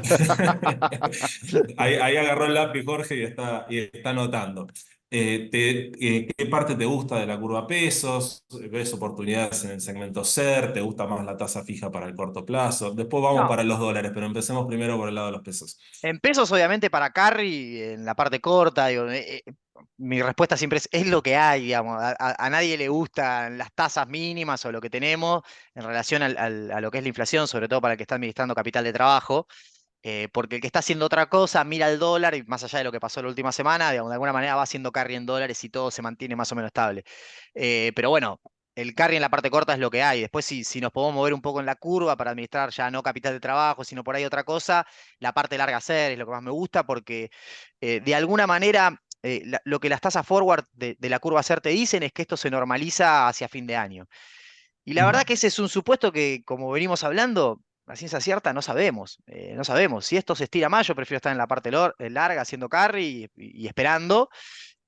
Ahí agarró el lápiz Jorge y está anotando. ¿Qué parte te gusta de la curva pesos? ¿Ves oportunidades en el segmento SER? ¿Te gusta más la tasa fija para el corto plazo? Después vamos No, para los dólares, pero empecemos primero por el lado de los pesos. en pesos, obviamente, para carry, en la parte corta, digo, mi respuesta siempre es lo que hay, digamos. A nadie le gustan las tasas mínimas o lo que tenemos en relación a lo que es la inflación, sobre todo para el que está administrando capital de trabajo. Porque el que está haciendo otra cosa mira el dólar y más allá de lo que pasó la última semana, digamos, de alguna manera va haciendo carry en dólares y todo se mantiene más o menos estable. Pero bueno, el carry en la parte corta es lo que hay. Después, si nos podemos mover un poco en la curva para administrar ya no capital de trabajo, sino por ahí otra cosa, la parte larga hacer es lo que más me gusta porque de alguna manera lo que las tasas forward de la curva hacer te dicen es que esto se normaliza hacia fin de año. Y la verdad Ujú. que ese es un supuesto que, como venimos hablando, a ciencia cierta no sabemos. No sabemos. Si esto se estira más, yo prefiero estar en la parte larga haciendo carry y esperando.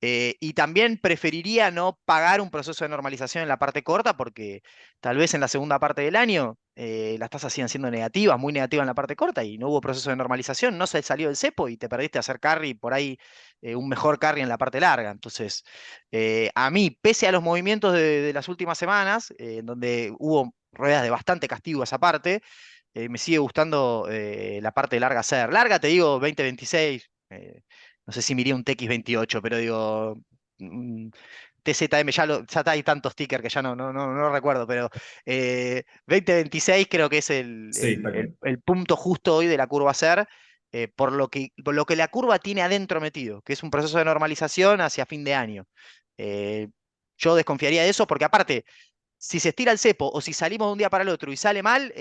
Y también preferiría no pagar un proceso de normalización en la parte corta porque tal vez en la segunda parte del año las tasas sigan siendo negativas, muy negativas en la parte corta y no hubo proceso de normalización, no se salió del cepo y te perdiste a hacer carry por ahí un mejor carry en la parte larga. Entonces, a mí, pese a los movimientos de las últimas semanas, en donde hubo ruedas de bastante castigo a esa parte, me sigue gustando la parte larga ser. Larga, te digo, 2026. No sé si miré un TX28, pero digo, mm, TZM, ya hay tantos stickers que ya no recuerdo, pero 2026 creo que es Sí, tal cual. el punto justo hoy de la curva SER, por lo que la curva tiene adentro metido, que es un proceso de normalización hacia fin de año. Eh, yo desconfiaría de eso porque aparte si se estira el cepo o si salimos de un día para el otro y sale mal,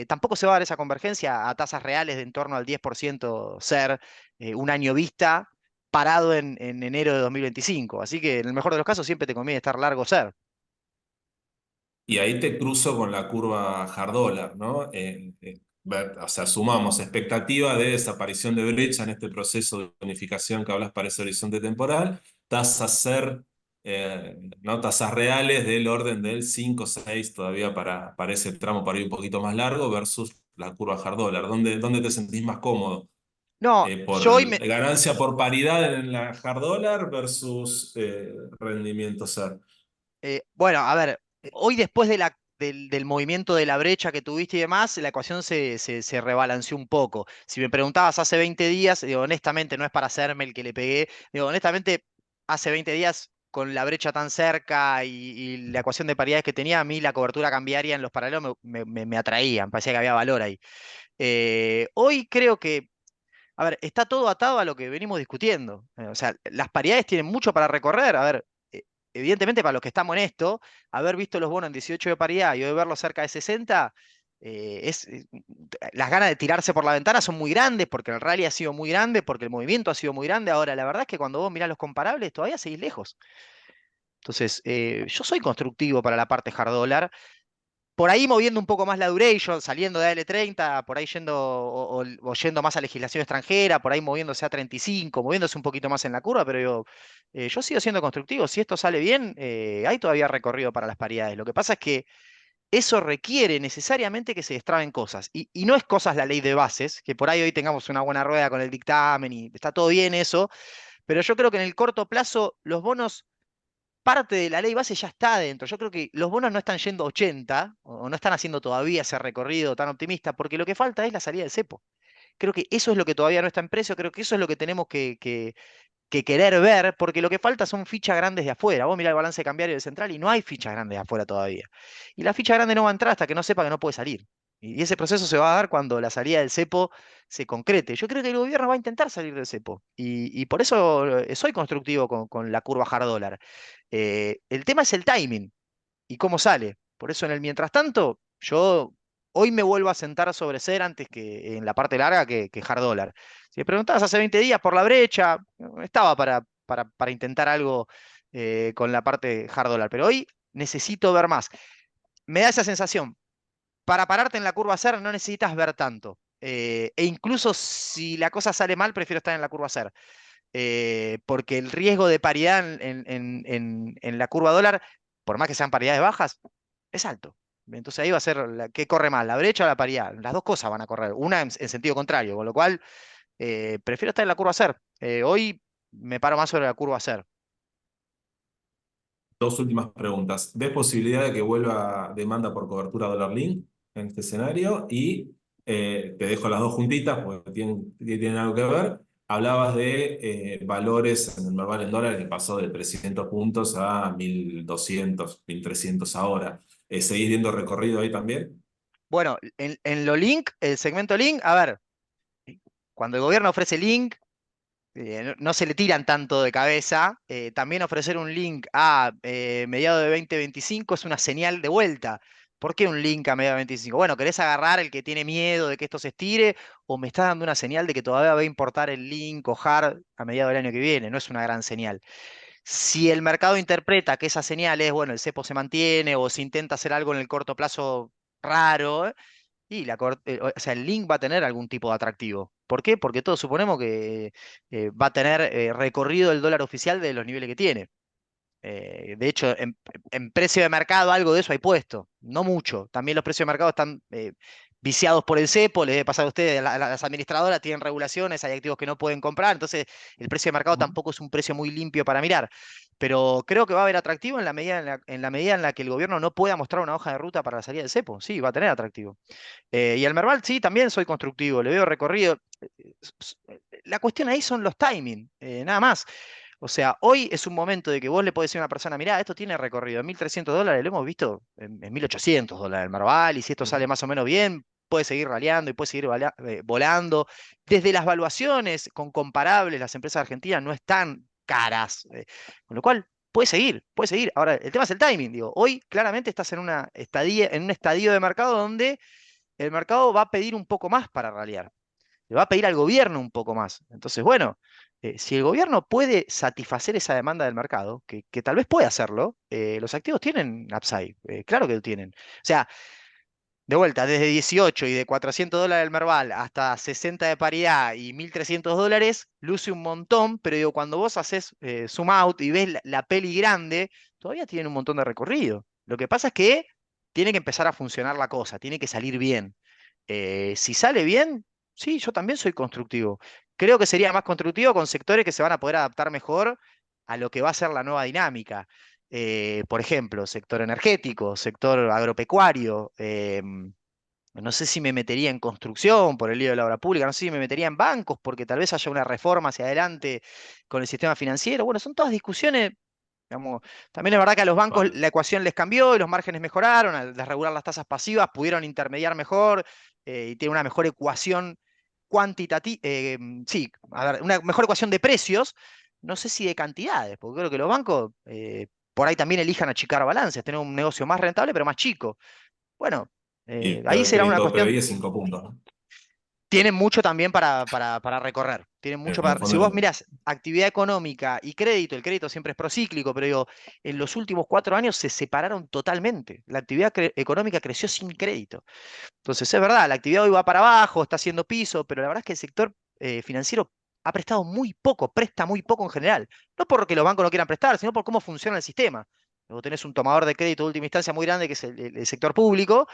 tampoco se va a dar esa convergencia a tasas reales de en torno al 10% ser un año vista parado en enero de 2025. Así que en el mejor de los casos siempre te conviene estar largo ser. Y ahí te cruzo con la curva hard dólar, ¿no? O sea, sumamos expectativa de desaparición de brecha en este proceso de unificación que hablas para ese horizonte temporal, tasas ser, ¿no? Tasas reales del orden del 5 6 todavía para ese tramo para ir un poquito más largo versus la curva hard dólar. ¿Dónde te sentís más cómodo? No, Por yo hoy me, ganancia por paridad en la hard dólar versus rendimiento ser. bueno, a ver, hoy después del movimiento de la brecha que tuviste y demás, la ecuación se rebalanceó un poco. Si me preguntabas hace 20 días, digo, honestamente, no es para hacerme el que le pegué, digo, honestamente, hace 20 días, con la brecha tan cerca y la ecuación de paridades que tenía, a mí la cobertura cambiaria en los paralelos me atraía, me parecía que había valor ahí. Hoy creo que a ver, está todo atado a lo que venimos discutiendo. O sea, las paridades tienen mucho para recorrer. A ver, evidentemente para los que estamos en esto, haber visto los bonos en 18 de paridad y hoy verlos cerca de 60, las ganas de tirarse por la ventana son muy grandes porque el rally ha sido muy grande, porque el movimiento ha sido muy grande. Ahora, la verdad es que cuando vos mirás los comparables, todavía seguís lejos. Entonces, yo soy constructivo para la parte hard dólar por ahí moviendo un poco más la duration, saliendo de AL30, por ahí yendo o yendo más a legislación extranjera, por ahí moviéndose a 35, moviéndose un poquito más en la curva, pero yo sigo siendo constructivo. Si esto sale bien, hay todavía recorrido para las paridades. Lo que pasa es que eso requiere necesariamente que se destraben cosas. Y no es cosas la ley de bases, que por ahí hoy tengamos una buena rueda con el dictamen y está todo bien eso, pero yo creo que en el corto plazo los bonos parte de la ley base ya está adentro. Yo creo que los bonos no están yendo a 80 o no están haciendo todavía ese recorrido tan optimista, porque lo que falta es la salida del cepo. Creo que eso es lo que todavía no está en precio, creo que eso es lo que tenemos que querer ver, porque lo que falta son fichas grandes de afuera. Vos mirá el balance cambiario del central y no hay fichas grandes de afuera todavía. Y la ficha grande no va a entrar hasta que no sepa que no puede salir. Y ese proceso se va a dar cuando la salida del cepo se concrete. Yo creo que el gobierno va a intentar salir del cepo. Y por eso soy constructivo con la curva hard dólar. El tema es el timing y cómo sale. Por eso en el mientras tanto, yo hoy me vuelvo a sentar sobre ser antes que en la parte larga que hard dólar. Si me preguntabas hace 20 días por la brecha, estaba para intentar algo con la parte hard dólar, pero hoy necesito ver más. Me da esa sensación. Para pararte en la curva SER no necesitas ver tanto. E incluso si la cosa sale mal, prefiero estar en la curva SER. Porque el riesgo de paridad en la curva dólar, por más que sean paridades bajas, es alto. Entonces ahí va a ser, ¿qué corre más? ¿La brecha o la paridad? Las dos cosas van a correr, una en sentido contrario, con lo cual prefiero estar en la curva SER. Hoy me paro más sobre la curva SER. Dos últimas preguntas. ¿Ves posibilidad de que vuelva demanda por cobertura dólar link en este escenario? Y te dejo las dos juntitas porque tienen algo que ver. Hablabas de valores en el Merval en dólar que pasó de 300 puntos a 1.200, 1.300 ahora. ¿Seguís viendo recorrido ahí también? Bueno, en lo link, el segmento link, a ver, cuando el gobierno ofrece link, no se le tiran tanto de cabeza. También ofrecer un link a mediados de 2025 es una señal de vuelta. ¿Por qué un link a mediados de 2025? Bueno, ¿querés agarrar el que tiene miedo de que esto se estire o me estás dando una señal de que todavía va a importar el link o hard a mediados del año que viene? No es una gran señal. Si el mercado interpreta que esa señal es, bueno, el cepo se mantiene o se intenta hacer algo en el corto plazo raro, y o sea, el link va a tener algún tipo de atractivo. ¿Por qué? Porque todos suponemos que va a tener recorrido el dólar oficial de los niveles que tiene. De hecho, en precio de mercado algo de eso hay puesto, no mucho. También los precios de mercado están viciados por el cepo, les debe pasar a ustedes, las administradoras tienen regulaciones, hay activos que no pueden comprar, entonces el precio de mercado Ujú. tampoco es un precio muy limpio para mirar. Pero creo que va a haber atractivo en la medida en la que el gobierno no pueda mostrar una hoja de ruta para la salida del cepo. Sí, va a tener atractivo. Y al Merval, sí, también soy constructivo, le veo recorrido. La cuestión ahí son los timing, nada más. O sea, hoy es un momento de que vos le podés decir a una persona, mirá, esto tiene recorrido en $1.300, lo hemos visto en $1.800 el Merval, y si esto sale Ujú. más o menos bien, puede seguir raleando y puede seguir volando. Desde las valuaciones con comparables, las empresas argentinas no están caras, con lo cual puede seguir, puede seguir. Ahora, el tema es el timing, digo, hoy claramente estás en un estadio de mercado donde el mercado va a pedir un poco más para ralear, le va a pedir al gobierno un poco más. Entonces, bueno, si el gobierno puede satisfacer esa demanda del mercado, que tal vez puede hacerlo, los activos tienen upside, claro que lo tienen. O sea, de vuelta, desde 18 y de $400 el Merval hasta 60 de paridad y $1.300, luce un montón, pero digo, cuando vos haces zoom out y ves la peli grande, todavía tienen un montón de recorrido. Lo que pasa es que tiene que empezar a funcionar la cosa, tiene que salir bien. Si sale bien, sí, yo también soy constructivo. Creo que sería más constructivo con sectores que se van a poder adaptar mejor a lo que va a ser la nueva dinámica. Por ejemplo, sector energético, sector agropecuario. No sé si me metería en construcción por el lío de la obra pública, no sé si me metería en bancos porque tal vez haya una reforma hacia adelante con el sistema financiero. Bueno, son todas discusiones. Digamos, también es verdad que a los bancos Vale. la ecuación les cambió y los márgenes mejoraron, al desregular las tasas pasivas pudieron intermediar mejor y tienen una mejor ecuación cuantitativa, sí, a ver, una mejor ecuación de precios, no sé si de cantidades, porque creo que los bancos por ahí también elijan achicar balances, tener un negocio más rentable pero más chico. Bueno, Y ahí el será una crédito cuestión. PBI es 5 puntos, ¿no? Tienen mucho también para recorrer. Tienen mucho En el para. Si fondo, vos mirás actividad económica y crédito, el crédito siempre es procíclico, pero digo, en los últimos 4 años se separaron totalmente. La actividad económica creció sin crédito. Entonces, es verdad, la actividad hoy va para abajo, está haciendo piso, pero la verdad es que el sector financiero ha prestado muy poco, presta muy poco en general. No porque los bancos no quieran prestar, sino por cómo funciona el sistema. Vos tenés un tomador de crédito de última instancia muy grande, que es el sector público,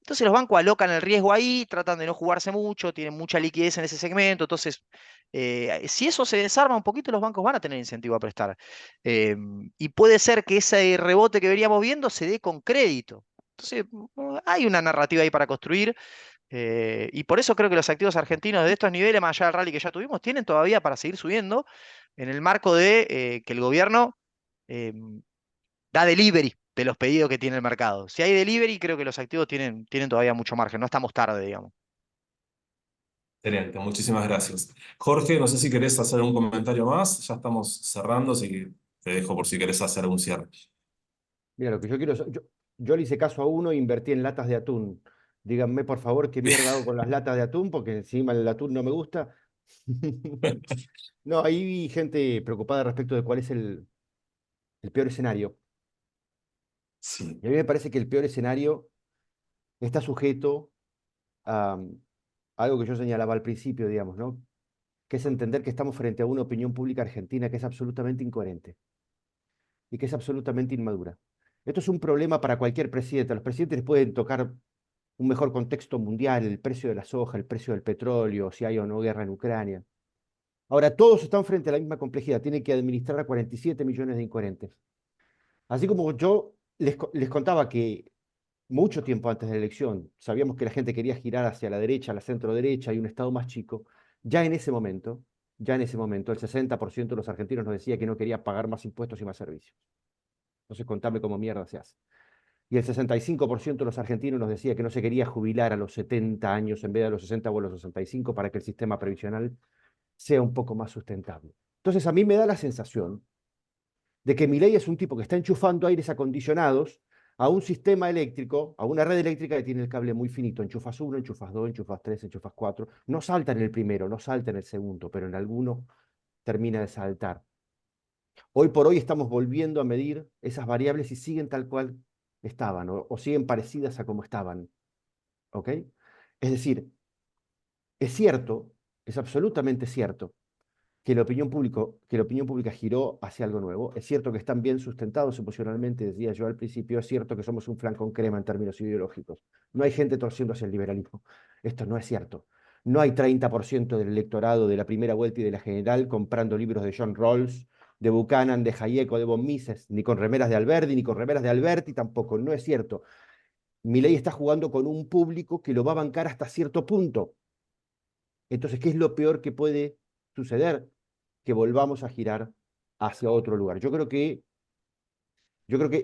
entonces los bancos alocan el riesgo ahí, tratan de no jugarse mucho, tienen mucha liquidez en ese segmento. Entonces, si eso se desarma un poquito, los bancos van a tener incentivo a prestar. Y puede ser que ese rebote que veríamos viendo se dé con crédito. Entonces, hay una narrativa ahí para construir. Y por eso creo que los activos argentinos de estos niveles, más allá del rally que ya tuvimos, tienen todavía para seguir subiendo en el marco de que el gobierno eh, da delivery de los pedidos que tiene el mercado. Si hay delivery, creo que los activos tienen todavía mucho margen, no estamos tarde, digamos. Excelente, muchísimas gracias. Jorge, no sé si querés hacer un comentario más, ya estamos cerrando, así que te dejo por si querés hacer un cierre. Mira, lo que yo quiero es, yo le hice caso a uno e invertí en latas de atún. Díganme, por favor, qué mierda hago con las latas de atún, porque encima el atún no me gusta. No, ahí vi gente preocupada respecto de cuál es el peor escenario. Sí, Y a mí me parece que el peor escenario está sujeto a algo que yo señalaba al principio, digamos, ¿no? Que es entender que estamos frente a una opinión pública argentina que es absolutamente incoherente y que es absolutamente inmadura. Esto es un problema para cualquier presidente. A los presidentes les pueden tocar un mejor contexto mundial, el precio de la soja, el precio del petróleo, si hay o no guerra en Ucrania. Ahora, todos están frente a la misma complejidad. Tienen que administrar a 47 millones de incoherentes. Así como yo les contaba que mucho tiempo antes de la elección sabíamos que la gente quería girar hacia la derecha, la centro derecha y un Estado más chico, ya en ese momento, ya en ese momento, el 60% de los argentinos nos decía que no quería pagar más impuestos y más servicios. Entonces, contame cómo mierda se hace. Y el 65% de los argentinos nos decía que no se quería jubilar a los 70 años en vez de a los 60 o a los 65 para que el sistema previsional sea un poco más sustentable. Entonces, a mí me da la sensación de que Milei es un tipo que está enchufando aires acondicionados a un sistema eléctrico, a una red eléctrica que tiene el cable muy finito. Enchufas uno, enchufas dos, enchufas tres, enchufas cuatro. No salta en el primero, no salta en el segundo, pero en alguno termina de saltar. Hoy por hoy estamos volviendo a medir esas variables y siguen tal cual estaban o siguen parecidas a como estaban. ¿Ok? Es decir, es cierto, es absolutamente cierto que la opinión pública giró hacia algo nuevo. Es cierto que están bien sustentados emocionalmente, decía yo al principio. Es cierto que somos un flan con crema en términos ideológicos. No hay gente torciendo hacia el liberalismo. Esto no es cierto. No hay 30% del electorado de la primera vuelta y de la general comprando libros de John Rawls, de Buchanan, de Hayek o de von Mises, ni con remeras de Alberti, ni con remeras de Alberti tampoco. No es cierto. Milei está jugando con un público que lo va a bancar hasta cierto punto. Entonces, ¿qué es lo peor que puede suceder? Que volvamos a girar hacia otro lugar.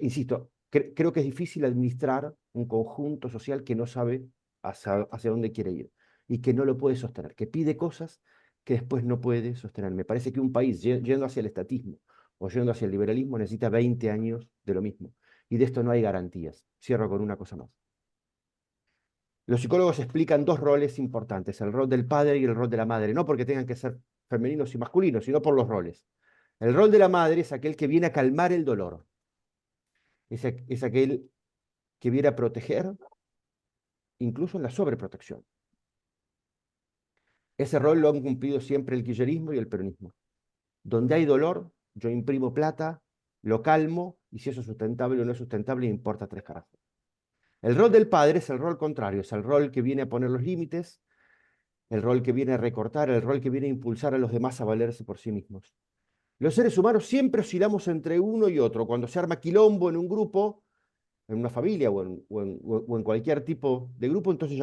Insisto, creo que es difícil administrar un conjunto social que no sabe hacia dónde quiere ir y que no lo puede sostener, que pide cosas que después no puede sostener. Me parece que un país yendo hacia el estatismo o yendo hacia el liberalismo necesita 20 años de lo mismo. Y de esto no hay garantías. Cierro con una cosa más. Los psicólogos explican dos roles importantes, el rol del padre y el rol de la madre, no porque tengan que ser femeninos y masculinos, sino por los roles. El rol de la madre es aquel que viene a calmar el dolor, es aquel que viene a proteger, incluso en la sobreprotección. Ese rol lo han cumplido siempre el kirchnerismo y el peronismo. Donde hay dolor, yo imprimo plata, lo calmo, y si eso es sustentable o no es sustentable, importa tres carajos. El rol del padre es el rol contrario, es el rol que viene a poner los límites, el rol que viene a recortar, el rol que viene a impulsar a los demás a valerse por sí mismos. Los seres humanos siempre oscilamos entre uno y otro. Cuando se arma quilombo en un grupo, en una familia o en cualquier tipo de grupo, entonces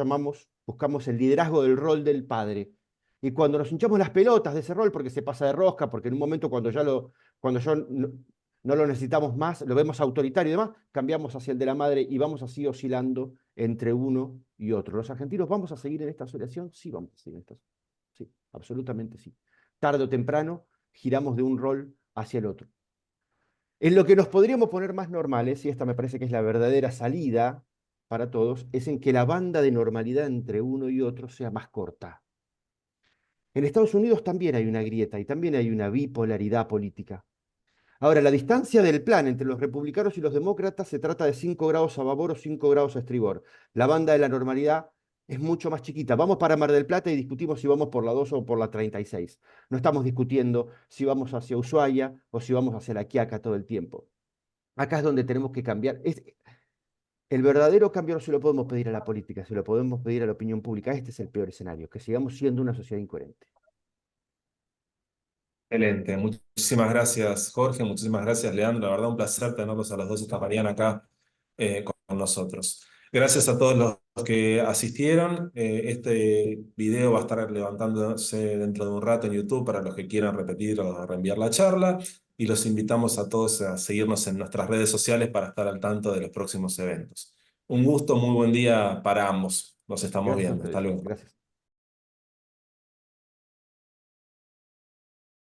buscamos el liderazgo del rol del padre. Y cuando nos hinchamos las pelotas de ese rol, porque se pasa de rosca, porque en un momento cuando ya no lo necesitamos más, lo vemos autoritario y demás, cambiamos hacia el de la madre y vamos así oscilando entre uno y otro. ¿Los argentinos vamos a seguir en esta oscilación? Sí, vamos a seguir en esta. Sí, absolutamente sí. Tarde o temprano giramos de un rol hacia el otro. En lo que nos podríamos poner más normales, y esta me parece que es la verdadera salida para todos, es en que la banda de normalidad entre uno y otro sea más corta. En Estados Unidos también hay una grieta y también hay una bipolaridad política. Ahora, la distancia del plan entre los republicanos y los demócratas se trata de 5 grados a babor o 5 grados a estribor. La banda de la normalidad es mucho más chiquita. Vamos para Mar del Plata y discutimos si vamos por la 2 o por la 36. No estamos discutiendo si vamos hacia Ushuaia o si vamos hacia La Quiaca todo el tiempo. Acá es donde tenemos que cambiar. El verdadero cambio no se lo podemos pedir a la política, se lo podemos pedir a la opinión pública. Este es el peor escenario, que sigamos siendo una sociedad incoherente. excelente. Muchísimas gracias, Jorge. Muchísimas gracias, Leandro. La verdad, un placer tenerlos a los dos esta mañana acá con nosotros. Gracias a todos los que asistieron. Este video va a estar levantándose dentro de un rato en YouTube para los que quieran repetir o reenviar la charla. Y los invitamos a todos a seguirnos en nuestras redes sociales para estar al tanto de los próximos eventos. Un gusto, muy buen día para ambos. Nos estamos Gracias a viendo. Hasta ustedes. luego. Gracias.